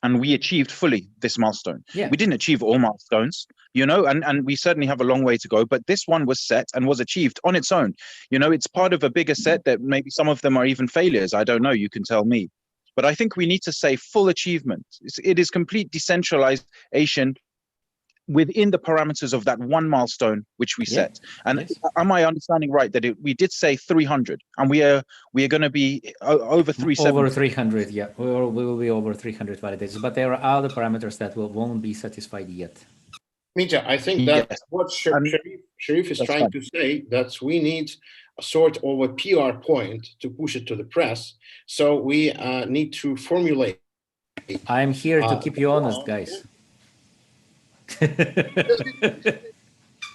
and we achieved fully this milestone. Yeah. We didn't achieve all milestones, and we certainly have a long way to go, but this one was set and was achieved on its own. It's part of a bigger set that maybe some of them are even failures. I don't know, you can tell me. But I think we need to say full achievement. It is complete decentralization within the parameters of that one milestone which we set. And am I understanding right that we did say 300, and we are going to be over 370? Over 300, yeah. We will be over 300 validators, but there are other parameters that won't be satisfied yet. Mita, I think that's what Sharif is trying to say, that we need a sort of a PR point to push it to the press. So we need to formulate. I'm here to keep you honest, guys.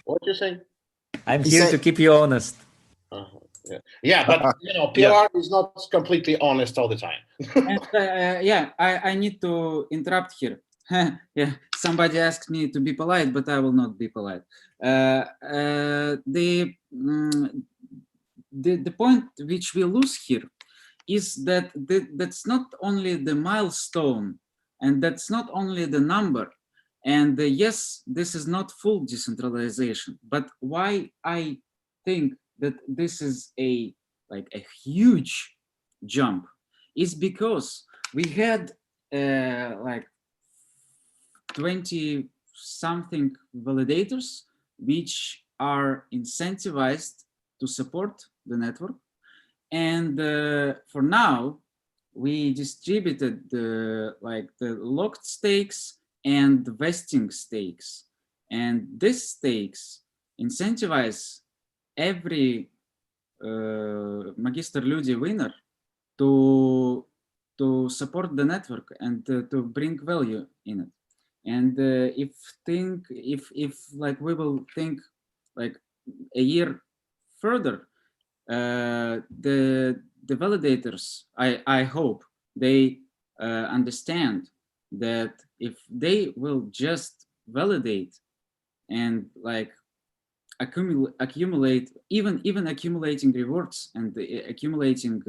What you saying? I'm here to keep you honest. Yeah, but PR is not completely honest all the time. And, I need to interrupt here. Somebody asked me to be polite, but I will not be polite. The point which we lose here is that that's not only the milestone, and that's not only the number. And yes, this is not full decentralization, but why I think that this is a huge jump is because we had 20 something validators which are incentivized to support the network, and for now we distributed the locked stakes and the vesting stakes, and these stakes incentivize every Magister Ludi winner to support the network and to bring value in it. And if we will think a year further, the validators, I hope they understand that if they will just validate and accumulate, even accumulating rewards and accumulating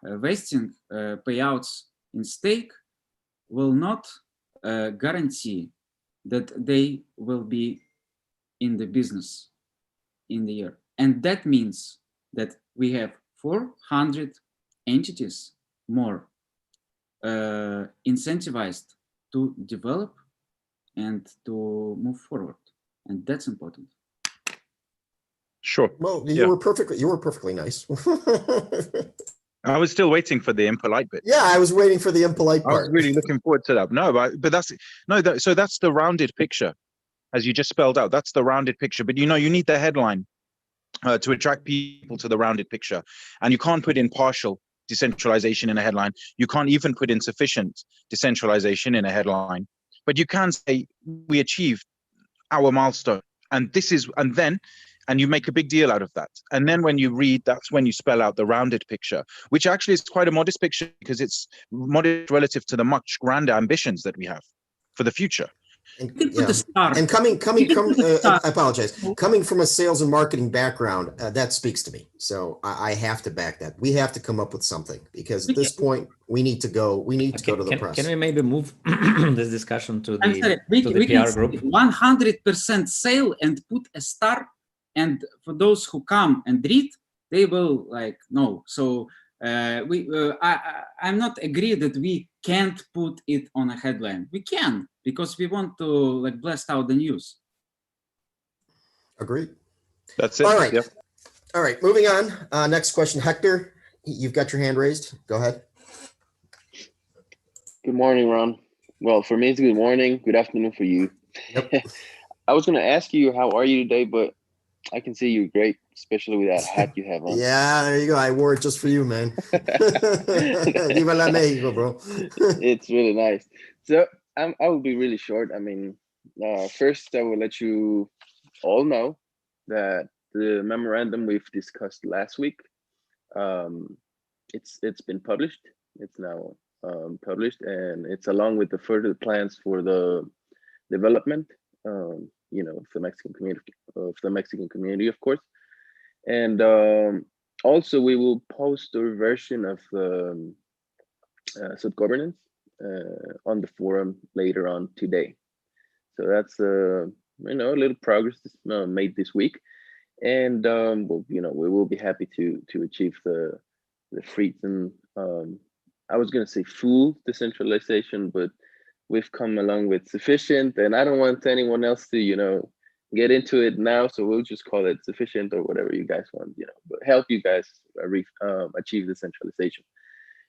vesting payouts in stake will not guarantee that they will be in the business in the year. And that means that we have 400 entities more incentivized to develop and to move forward, and that's important. Sure. Well, you were perfectly nice. I was still waiting for the impolite bit. Yeah, I was waiting for the impolite part. I was really looking forward to that. No, but that's the rounded picture, as you just spelled out. That's the rounded picture. But you need the headline to attract people to the rounded picture, and you can't put in partial decentralization in a headline. You can't even put in sufficient decentralization in a headline. But you can say we achieved our milestone, and you make a big deal out of that. And then when you read, that's when you spell out the rounded picture, which actually is quite a modest picture because it's modest relative to the much grander ambitions that we have for the future. And coming I apologize. Coming from a sales and marketing background, that speaks to me. So I have to back that. We have to come up with something, because at this point we need to go. We need to go to the press. Can we maybe move this discussion to the PR group? 100% sale and put a star, and for those who come and read, they will no. So I'm not agree that we can't put it on a headline. We can, because we want to blast out the news. Agreed. That's it. All right. Yep. All right. Moving on. Next question, Hector. you've got your hand raised. Go ahead. Good morning, Ron. Well, for me, it's good morning. Good afternoon for you. Yep. I was going to ask you, how are you today? But I can see you're great, especially with that hat you have on. Yeah, there you go. I wore it just for you, man. Viva la Mexico, bro. It's really nice. So I will be really short. I mean, first, I will let you all know that the memorandum we've discussed last week, it's been published. It's now published, and it's along with the further plans for the development, of the Mexican community, of course. And also, we will post a version of sub-governance on the forum later on today. So that's a little progress made this week, and we will be happy to achieve the freedom. I was going to say full decentralization, but we've come along with sufficient, and I don't want anyone else to get into it now, so we'll just call it sufficient or whatever you guys want, but help you guys achieve decentralization.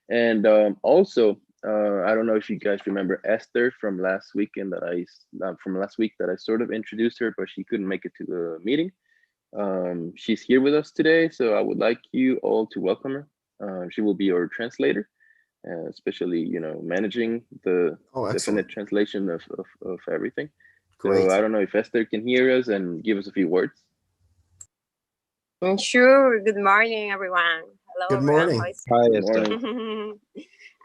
And also, I don't know if you guys remember Esther from last week that I sort of introduced her, but she couldn't make it to the meeting. She's here with us today, so I would like you all to welcome her. She will be our translator, especially managing the definite translation of everything. Great. So I don't know if Esther can hear us and give us a few words. Sure. Good morning, everyone. Hello. Good morning. Hi, Esther.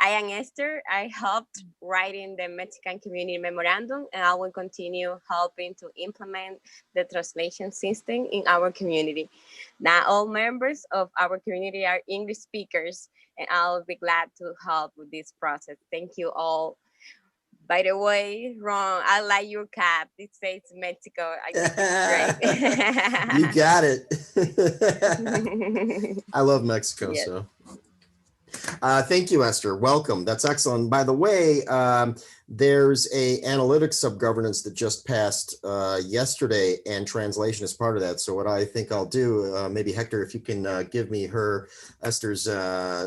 I am Esther. I helped writing the Mexican Community Memorandum, and I will continue helping to implement the translation system in our community. Not all members of our community are English speakers, and I'll be glad to help with this process. Thank you all. By the way, Ron, I like your cap. It says Mexico. I think it's great. You got it. I love Mexico, Yes. so. Thank you, Esther. Welcome. That's excellent. By the way, there's a analytics subgovernance that just passed yesterday, and translation is part of that. So what I think I'll do, maybe Hector, if you can give me Esther's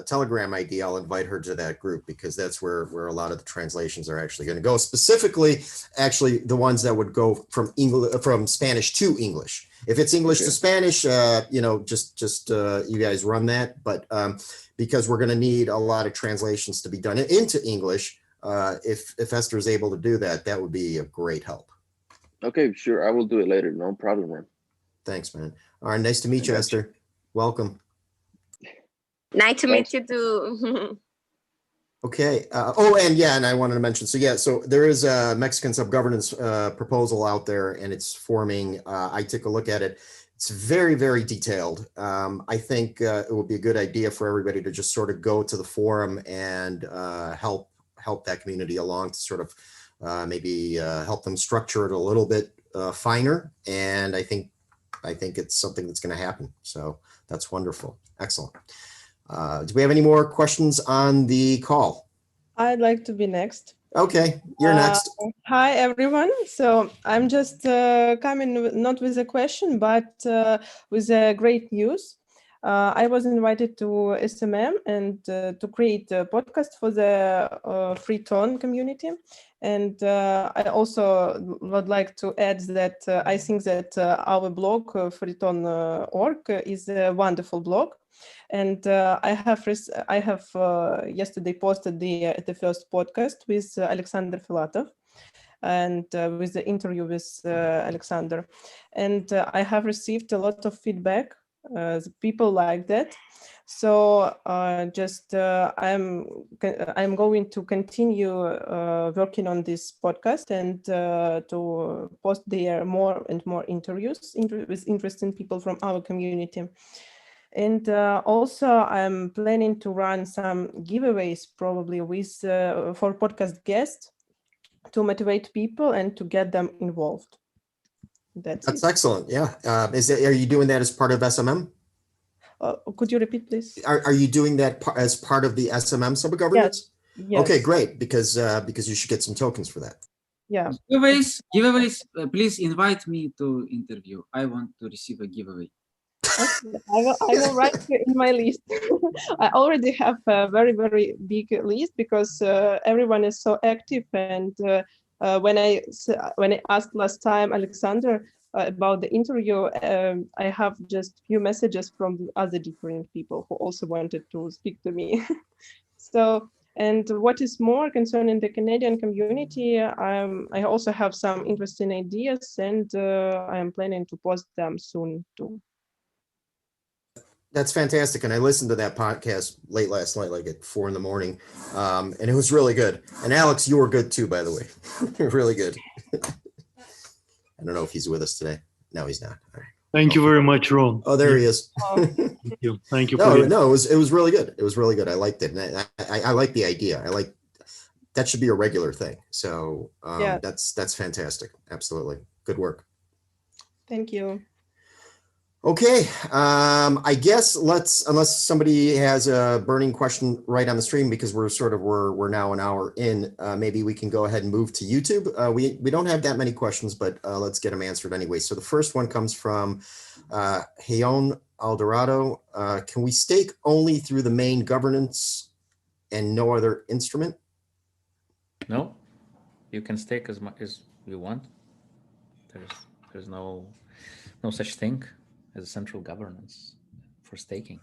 Telegram ID, I'll invite her to that group, because that's where a lot of the translations are actually going to go. Specifically, actually, the ones that would go from Spanish to English. If it's English to Spanish, just you guys run that. But because we're going to need a lot of translations to be done into English, if Esther is able to do that, that would be a great help. Okay, sure. I will do it later. No problem, man. Thanks, man. All right. Nice to meet you, Esther. Welcome. Nice to meet you too. Okay. And I wanted to mention, so there is a Mexican subgovernance proposal out there, and it's forming. I took a look at it. It's very, very detailed. I think it would be a good idea for everybody to just sort of go to the forum and help that community along to sort of maybe help them structure it a little bit finer. And I think it's something that's going to happen. So that's wonderful. Excellent. Do we have any more questions on the call? I'd like to be next. Okay, you're next. Hi, everyone. So I'm just coming not with a question, but with great news. I was invited to SMM and to create a podcast for the free TON community. And I also would like to add that I think that our blog, freeton.org, is a wonderful blog. And I have yesterday posted the first podcast with Alexander Filatov, and with the interview with Alexander. And I have received a lot of feedback. People like that. So I'm going to continue working on this podcast and to post there more and more interviews with interesting people from our community. And also I'm planning to run some giveaways probably for podcast guests to motivate people and to get them involved. That's excellent. Yeah. Are you doing that as part of SMM? Could you repeat, please? Are you doing that as part of the SMM subgovernance? Yes. Okay, great. Because you should get some tokens for that. Yeah. Giveaways. Please invite me to interview. I want to receive a giveaway. Okay, I will write you in my list. I already have a very big list because everyone is so active. And when I asked last time Alexander about the interview, I have just few messages from the other different people who also wanted to speak to me. So, and what is more concerning the Canadian community, I also have some interesting ideas, and I am planning to post them soon too. That's fantastic. And I listened to that podcast late last night, like at 4 a.m. And it was really good. And Alex, you were good too, by the way. Really good. I don't know if he's with us today. No, he's not. All right. Thank you very much, Ron. Oh, there he is. Thank you. Thank you. No, it was really good. It was really good. I liked it. And I like the idea. That should be a regular thing. So Yeah. that's fantastic. Absolutely. Good work. Thank you. Okay, I guess unless somebody has a burning question right on the stream, because we're now an hour in, maybe we can go ahead and move to YouTube. We don't have that many questions, but let's get them answered anyway. So the first one comes from Heon Alderado. Can we stake only through the main governance and no other instrument? No, you can stake as much as you want. There's no such thing as a central governance for staking.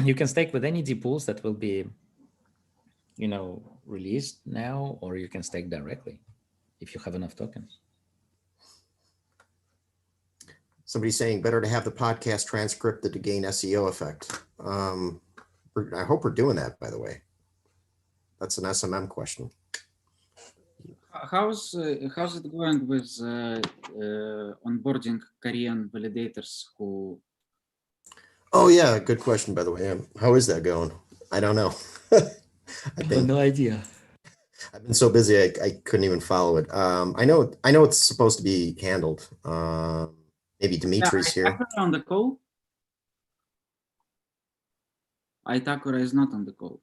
You can stake with any DPools that will be, released now, or you can stake directly if you have enough tokens. Somebody's saying better to have the podcast transcripted to gain SEO effect. I hope we're doing that, by the way. That's an SMM question. How's it going with onboarding Korean validators who? Oh yeah, good question, by the way. How is that going? I don't know. I have no idea. I've been so busy I couldn't even follow it. I know it's supposed to be handled. Maybe Dimitri's here. Itakura on the call. Itakura is not on the call.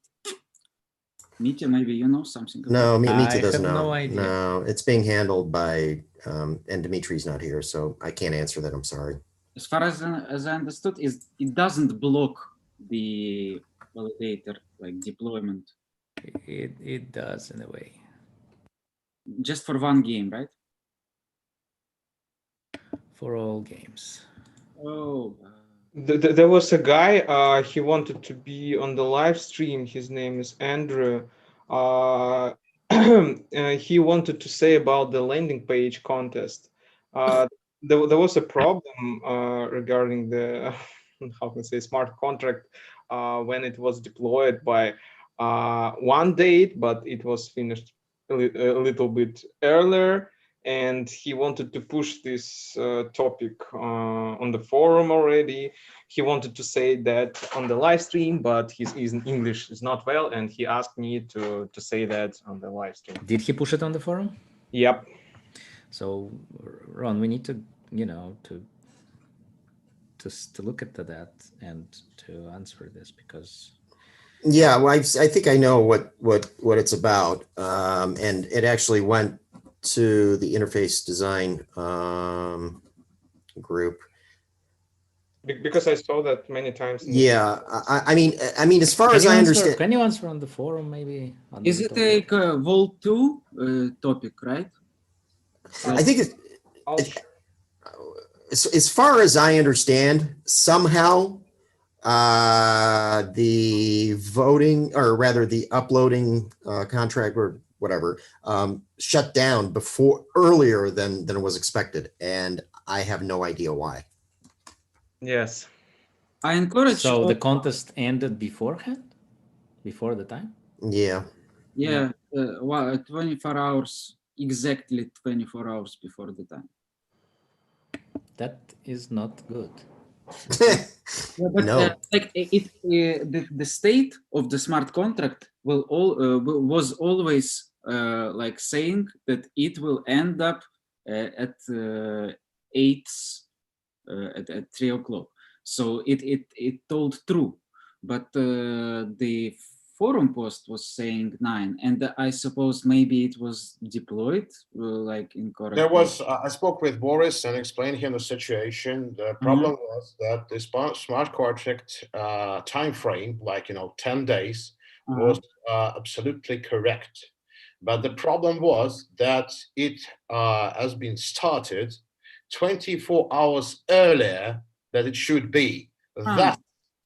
Mitya, maybe you know something about No, Mitya doesn't have know. no idea. No, it's being handled by, and Dimitri's not here, so I can't answer that. I'm sorry. As far as I understood, it doesn't block the validator like deployment. It does in a way. Just for one game, right? For all games. Oh. There was a guy, he wanted to be on the live stream. His name is Andrew. He wanted to say about the landing page contest. There was a problem regarding the, how can I say, smart contract when it was deployed by one date, but it was finished a little bit earlier. And he wanted to push this topic on the forum already. He wanted to say that on the live stream, but his English is not well, and he asked me to say that on the live stream. Did he push it on the forum? Yep. So, Ron, we need to, to look at that and to answer this, because. Yeah, well, I think I know what it's about, and it actually went to the interface design group, because I saw that many times. Yeah, I mean, as far as I understand, can you answer on the forum maybe? Is it like a Vault 2 topic, right? I think as far as I understand, somehow the voting, or rather the uploading contract or whatever, shut down earlier than it was expected, and I have no idea why. Yes. I encourage. So the contest ended beforehand, before the time. Yeah. Yeah. 24 hours, exactly 24 hours before the time. That is not good. Yeah, but, no. Like the state of the smart contract was always like saying that it will end up at 8 at 3 o'clock. So it told true, but the forum post was saying 9, and I suppose maybe it was deployed like incorrectly. There was, I spoke with Boris and explained him the situation. The problem was that the smart contract time frame, like 10 days, was absolutely correct. But the problem was that it has been started 24 hours earlier than it should be. Thus,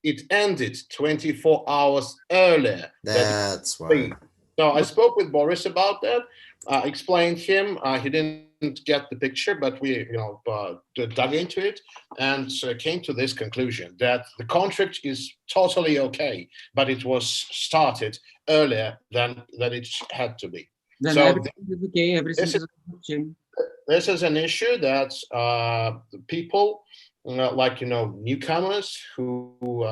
it ended 24 hours earlier. That's why. So I spoke with Boris about that. Explained him. He didn't get the picture, but we, dug into it and came to this conclusion that the contract is totally okay, but it was started earlier than it had to be. Then so everything is okay. Everything is this is an issue that the people, like newcomers who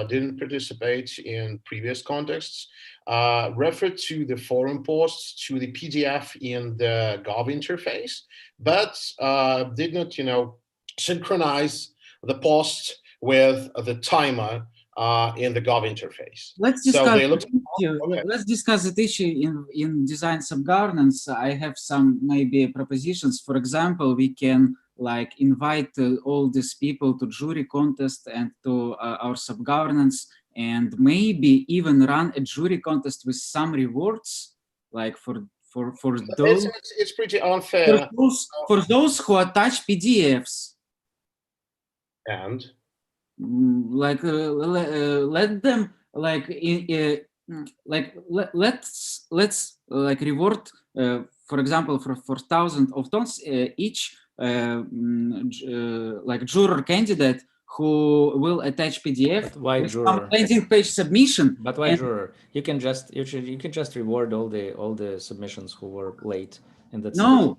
didn't participate in previous contexts, referred to the forum posts, to the PDF in the Gov interface, but did not, synchronize the post with the timer in the Gov interface. Let's discuss that issue in design subgovernance. I have some maybe propositions. For example, we can like invite all these people to jury contest and to our subgovernance, and maybe even run a jury contest with some rewards, like for those. It's pretty unfair for those who attach PDFs. And like let them like let's like reward for example for 1,000 of tons each like juror candidate who will attach PDF. But why juror? Landing page submission. But why juror? You can just reward all the submissions who were late, and that's no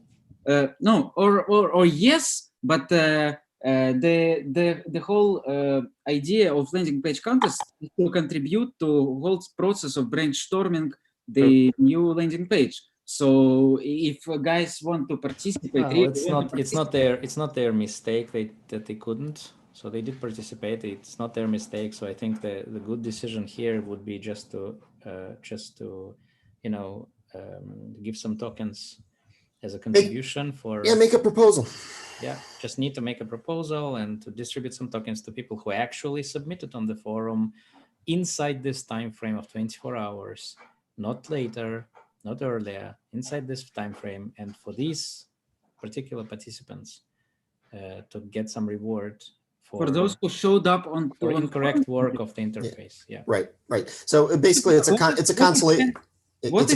or yes, but the whole idea of landing page contest is to contribute to whole process of brainstorming the new landing page. So if guys want to participate, it's not their mistake that they couldn't. So they did participate. It's not their mistake. So I think the good decision here would be just to give some tokens as a contribution for make a proposal. Yeah, just need to make a proposal and to distribute some tokens to people who actually submitted on the forum inside this time frame of 24 hours, not later, not earlier, inside this time frame, and for these particular participants to get some reward for those who showed up on incorrect work of the interface. Yeah. Right. So basically, it's a consolation. What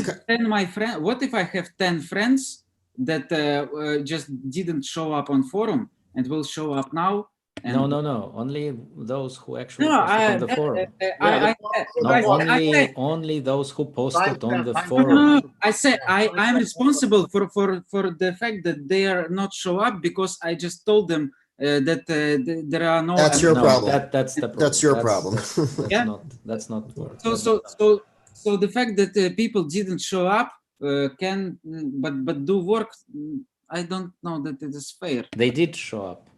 if I have 10 friends that just didn't show up on forum and will show up now? And no. Only those who actually posted on the forum. Only those who posted on the forum. No, I said I'm responsible for the fact that they are not show up because I just told them that there are no. That's your problem. That's the problem. That's your problem. That's not. So the fact that people didn't show up can but do work. I don't know that it is fair. They did show up.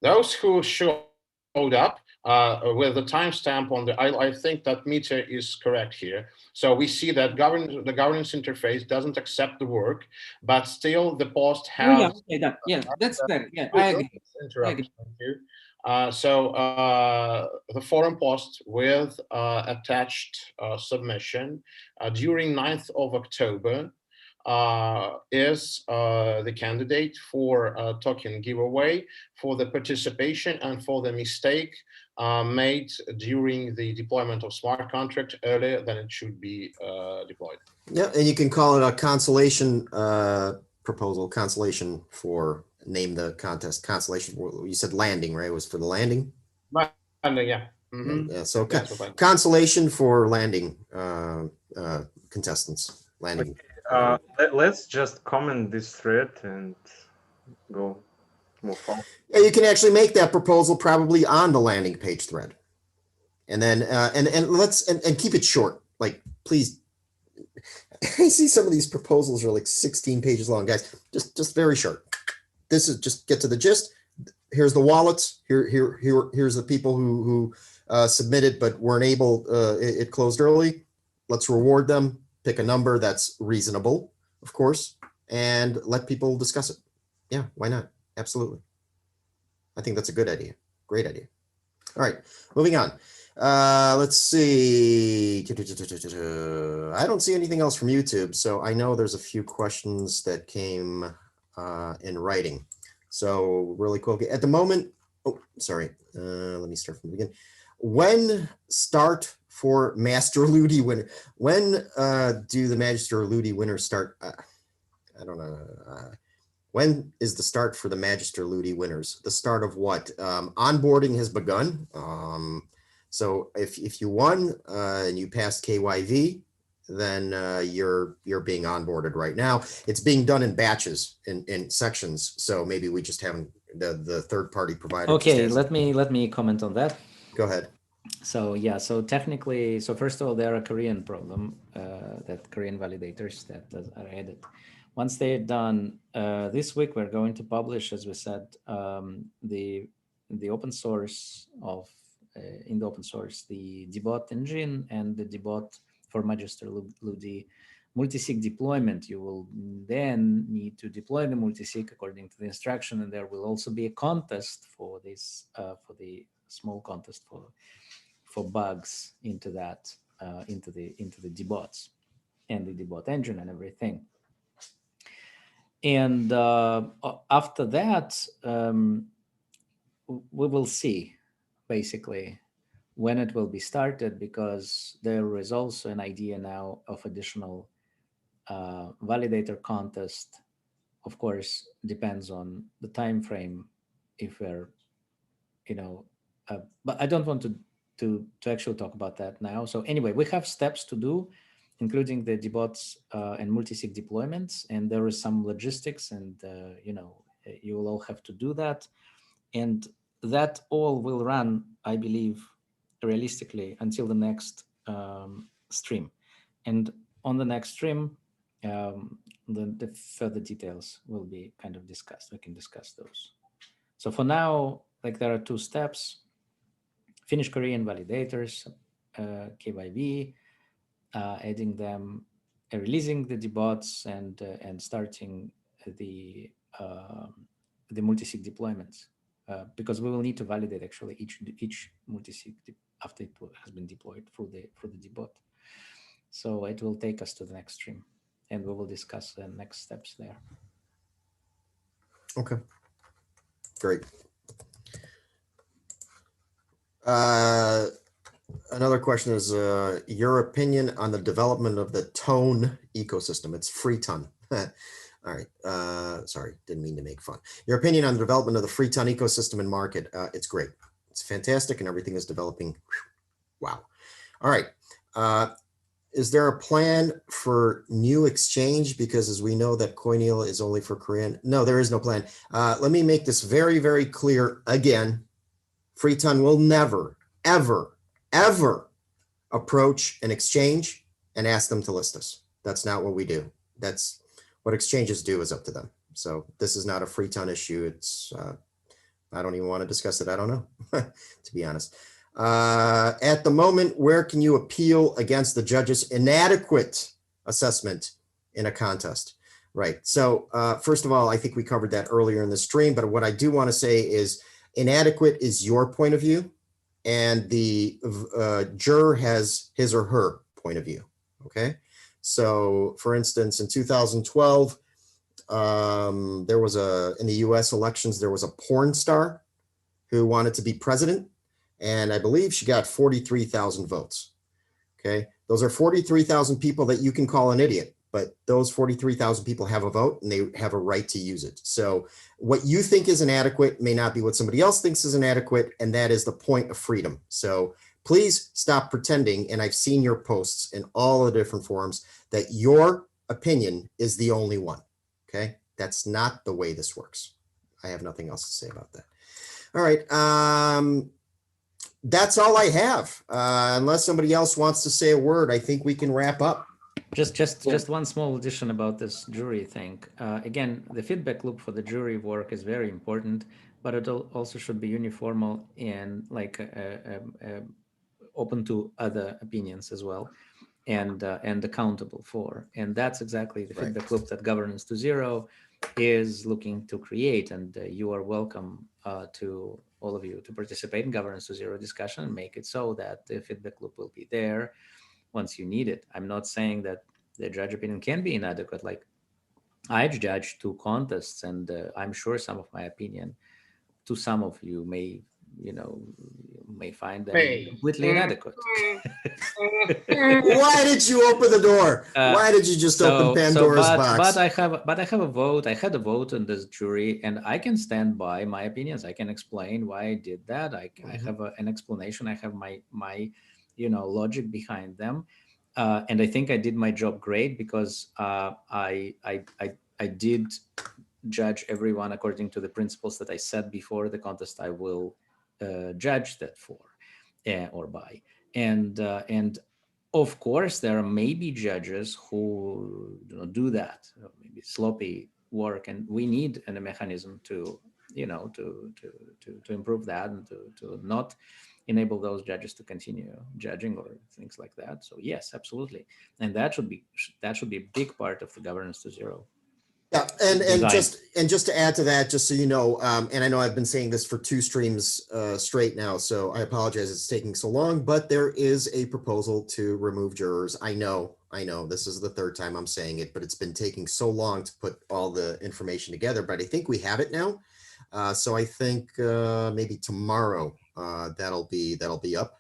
Those who showed up with the timestamp on the, I think that meter is correct here. So we see that the governance interface doesn't accept the work, but still the post has. That's fair. Yeah, I agree. So the forum post with attached submission during 9th of October is the candidate for token giveaway for the participation and for the mistake made during the deployment of smart contract earlier than it should be deployed. Yeah, and you can call it a consolation proposal, consolation for name the contest, consolation. You said landing, right? It was for the landing? Landing, yeah. Mm-hmm. Yeah, so consolation for landing contestants. Landing. Let's just comment this thread and go move on. Yeah, you can actually make that proposal probably on the landing page thread, and then and keep it short. Like, please, I see some of these proposals are like 16 pages long, guys. Just very short. This is just get to the gist. Here's the wallets. Here's the people who submitted but weren't able, it closed early. Let's reward them, pick a number that's reasonable, of course, and let people discuss it. Yeah, why not? Absolutely. I think that's a good idea. Great idea. All right, moving on. Let's see. I don't see anything else from YouTube, so I know there's a few questions that came in writing. So really quick, at the moment, oh, sorry. Let me start from the beginning. When start for Master Ludi winner? When do the Master Ludi winners start? I don't know. When is the start for the Magister Ludi winners? The start of what? Onboarding has begun. So if you won and you passed KYV, then you're being onboarded right now. It's being done in batches, in sections. So maybe we just haven't, the third party provider. Okay, let me comment on that. Go ahead. So yeah, so technically, so first of all, there are a Korean problem that Korean validators that are added. Once they're done, this week we're going to publish, as we said, the open source of in the open source the debot engine and the debot for Magister Ludi multisig deployment. You will then need to deploy the multisig according to the instruction, and there will also be a contest for this for the small contest for bugs into that into the debots and the debot engine and everything. And after that, we will see basically when it will be started, because there is also an idea now of additional validator contest. Of course, depends on the time frame. If we're, but I don't want to actually talk about that now. So anyway, we have steps to do, including the debots and multisig deployments, and there is some logistics, and you will all have to do that, and that all will run, I believe, realistically until the next stream, and on the next stream, the further details will be kind of discussed. We can discuss those. So for now, like, there are two steps: Finnish Korean validators, KYV. Adding them, releasing the debots, and starting the multisig deployments, because we will need to validate actually each multisig after it has been deployed through the debot. So it will take us to the next stream, and we will discuss the next steps there. Okay, great. Another question is your opinion on the development of the TON ecosystem. It's free TON. All right. Sorry, didn't mean to make fun. Your opinion on the development of the free TON ecosystem and market. It's great. It's fantastic, and everything is developing. Wow. All right. Is there a plan for new exchange? Because as we know that Coinil is only for Korean. No, there is no plan. Let me make this very, very clear again. Free TON will never, ever, ever approach an exchange and ask them to list us. That's not what we do. That's what exchanges do, is up to them. So this is not a free TON issue. It's, I don't even want to discuss it. I don't know, to be honest. At the moment, where can you appeal against the judge's inadequate assessment in a contest? Right. So first of all, I think we covered that earlier in the stream, but what I do want to say is inadequate is your point of view, and the juror has his or her point of view. Okay. So for instance, in 2012, there was in the US elections, there was a porn star who wanted to be president. And I believe she got 43,000 votes. Okay. Those are 43,000 people that you can call an idiot, but those 43,000 people have a vote and they have a right to use it. So what you think is inadequate may not be what somebody else thinks is inadequate. And that is the point of freedom. So please stop pretending. And I've seen your posts in all the different forums that your opinion is the only one. Okay. That's not the way this works. I have nothing else to say about that. All right. That's all I have. Unless somebody else wants to say a word, I think we can wrap up. Just one small addition about this jury thing. Again, the feedback loop for the jury work is very important, but it also should be uniform and like open to other opinions as well, and accountable for. And that's exactly the feedback loop that Governance 2.0 is looking to create. And you are welcome to all of you to participate in Governance 2.0 discussion and make it so that the feedback loop will be there once you need it. I'm not saying that the judge opinion can be inadequate. Like, I've judged 2 contests, and I'm sure some of my opinion to some of you may find them completely inadequate. Why did you open the door? Why did you just open Pandora's box? But I have a vote. I had a vote on this jury, and I can stand by my opinions. I can explain why I did that. I have an explanation. I have my logic behind them, and I think I did my job great, because I did judge everyone according to the principles that I said before the contest I will judge that for or by. And of course, there are maybe judges who do that, maybe sloppy work, and we need a mechanism to improve that, and to not enable those judges to continue judging or things like that. So yes, absolutely, and that should be a big part of the Governance 2.0. Yeah, and just to add to that, just so you know, and I know I've been saying this for 2 streams straight now, so I apologize it's taking so long, but there is a proposal to remove jurors. I know, this is the 3rd time I'm saying it, but it's been taking so long to put all the information together, but I think we have it now. So I think maybe tomorrow that'll be up.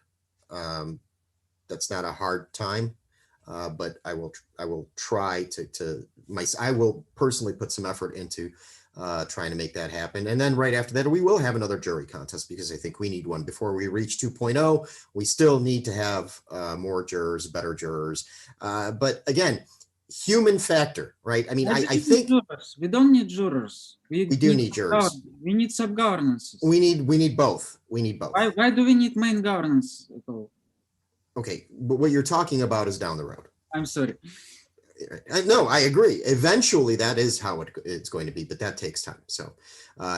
That's not a hard time. But I will try I will personally put some effort into trying to make that happen. And then right after that, we will have another jury contest, because I think we need one before we reach 2.0. We still need to have more jurors, better jurors. But again, human factor, right? I mean, I think we don't need jurors. We do need jurors. We need sub-governances. We need both. We need both. Why do we need main governance at all? Okay, but what you're talking about is down the road. I'm sorry. No, I agree. Eventually, that is how it's going to be, but that takes time. So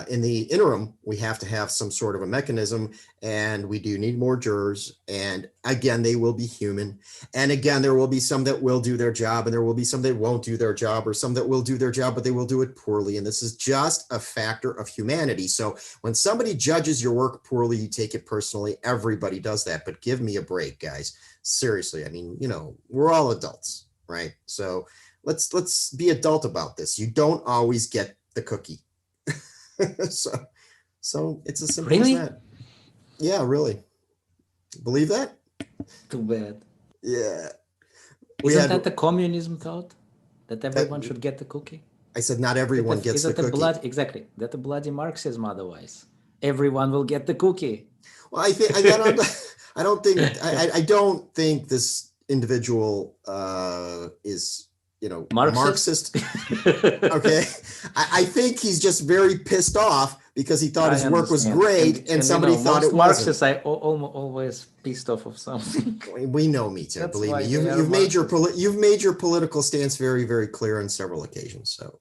in the interim, we have to have some sort of a mechanism, and we do need more jurors. And again, they will be human. And again, there will be some that will do their job, and there will be some that won't do their job, or some that will do their job, but they will do it poorly. And this is just a factor of humanity. So when somebody judges your work poorly, you take it personally. Everybody does that, but give me a break, guys. Seriously. I mean, we're all adults. Right. So let's be adult about this. You don't always get the cookie. so it's as simple as that. Yeah, really. Believe that? Too bad. Yeah. Isn't that the communism thought? That everyone should get the cookie? I said not everyone gets the cookie. Exactly. That the bloody Marxism otherwise. Everyone will get the cookie. Well, I don't think this individual is Marxist. Okay, I think he's just very pissed off because he thought his work was great, and somebody thought it wasn't. Marxists are always pissed off of something. We know, me too. Believe me, you've made your political stance very, very clear on several occasions. So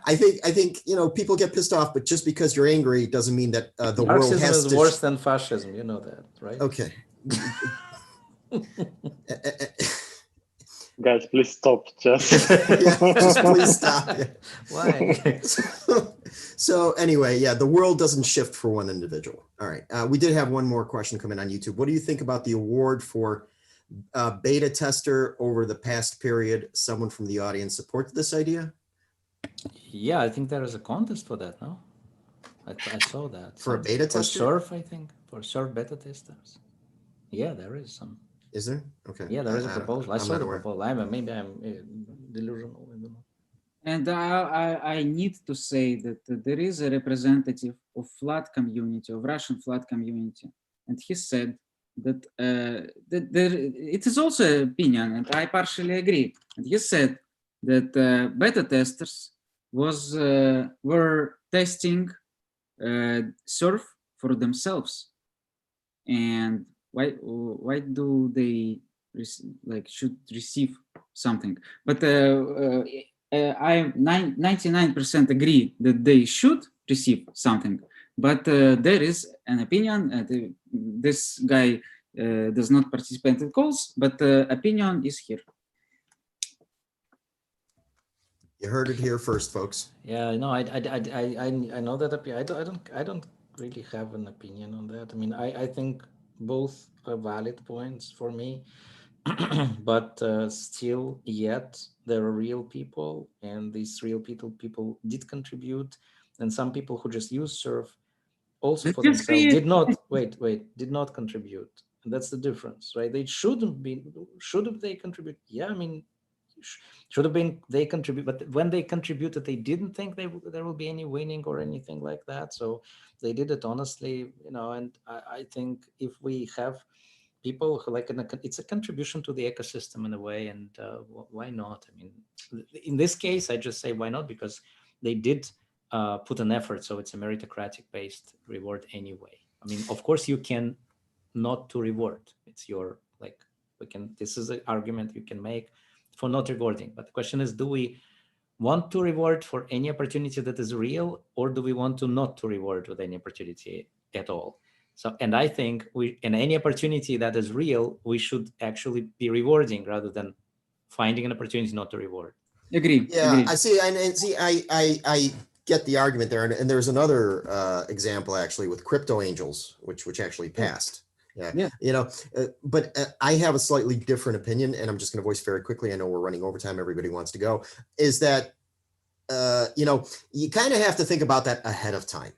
I think people get pissed off, but just because you're angry doesn't mean that the Marxism world has is worse than fascism. You know that, right? Okay. Guys, please stop. Just please stop. Yeah. Why? So anyway, yeah, the world doesn't shift for one individual. All right. We did have one more question come in on YouTube. What do you think about the award for beta tester over the past period? Someone from the audience supported this idea? Yeah, I think there is a contest for that, no? I saw that. For a beta tester? For SURF, I think. For SURF beta testers. Yeah, there is some. Is there? Okay. Yeah, there is a proposal. I saw the proposal. Maybe I'm delusional. I don't know. And I need to say that there is a representative of flat community, of Russian flat community, and he said that it is also an opinion, and I partially agree. And he said that beta testers were testing SURF for themselves, and why do they should receive something? But I 99% agree that they should receive something, but there is an opinion. This guy does not participate in calls, but opinion is here. You heard it here first, folks. Yeah, no, I know that. I don't really have an opinion on that. I mean, I think both are valid points for me, but still, yet there are real people, and these real people did contribute, and some people who just use Surf also for themselves did not contribute, and that's the difference, right? They should have they contribute? Yeah, I mean, should have been they contribute, but when they contributed, they didn't think there will be any winning or anything like that. So they did it honestly, and I think if we have people who it's a contribution to the ecosystem in a way, and why not? I mean, in this case, I just say why not, because they did put an effort, so it's a meritocratic based reward anyway. I mean, of course you can not to reward, it's your this is an argument you can make for not rewarding, but the question is, do we want to reward for any opportunity that is real, or do we want to not to reward with any opportunity at all? So, and I think in any opportunity that is real, we should actually be rewarding rather than finding an opportunity not to reward. Agree. Yeah, agree. I see. I get the argument there, and there's another example actually with Crypto Angels, which actually passed. Yeah. But I have a slightly different opinion, and I'm just going to voice very quickly. I know we're running overtime. Everybody wants to go. Is that, you kind of have to think about that ahead of time.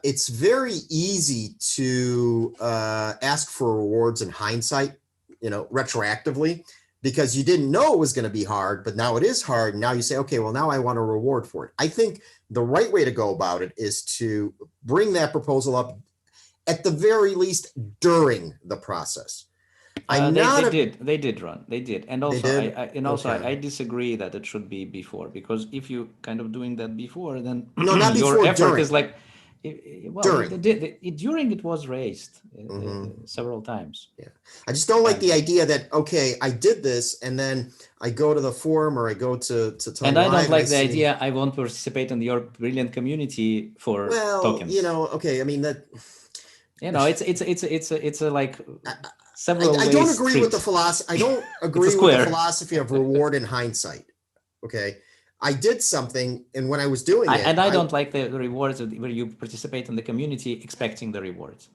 It's very easy to ask for rewards in hindsight, retroactively, because you didn't know it was going to be hard, but now it is hard. And now you say, okay, well, now I want a reward for it. I think the right way to go about it is to bring that proposal up at the very least during the process. They did run, and also I disagree that it should be before, because if you kind of doing that before, then not your before, effort during. is like During it was raised several times. Yeah, I just don't like the idea that, okay, I did this and then I go to the forum or I go to TON and I don't like the see... idea I want to participate in your brilliant community for tokens. Okay, I mean that. It's a like several. I don't agree with the philosophy. I don't agree with the philosophy of reward in hindsight. Okay. I did something, and when I was doing it, I don't like the rewards where you participate in the community expecting the rewards,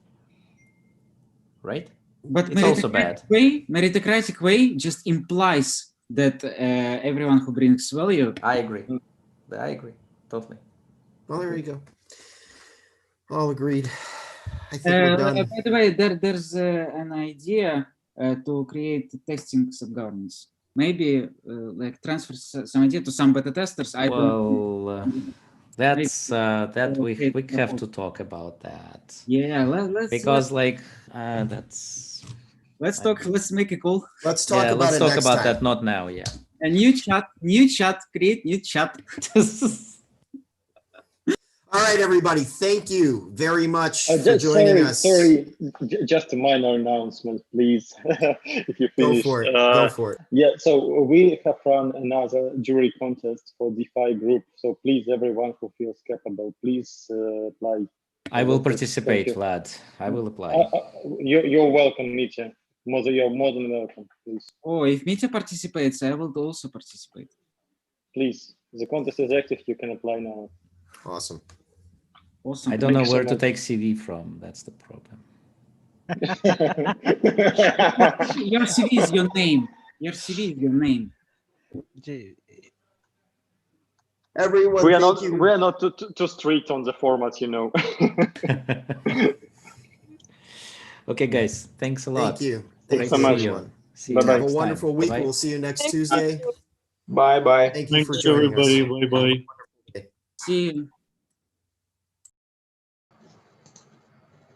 right? But it's also bad. Meritocratic way just implies that everyone who brings value. I agree totally. Well, there you go. All agreed. I think we're done. By the way, there's an idea to create testing sub-governance. Maybe like transfer some idea to some beta testers. That's that we have to talk about that. Yeah, let's because that's. Let's make a call. Let's talk about let's it talk next about time. that. Not now. Yeah. A new chat, create new chat. All right, everybody. Thank you very much for joining us. Sorry, just a minor announcement, please. If you finish. Go for it. Yeah, so we have run another jury contest for DeFi group. So please, everyone who feels capable, please apply. I will participate, Vlad. I will apply. You're welcome, Mitya. You're more than welcome, please. Oh, if Mitya participates, I will also participate. Please, the contest is active. You can apply now. Awesome. I don't know where to take CV from. That's the problem. Your CV is your name. Your CV is your name. Everyone, we are not too strict on the format, Okay, guys. Thanks a lot. Thank you. Thanks so much. Have a wonderful week. We'll see you next Tuesday. Bye. Thank you for joining us. Everybody. Bye. See you.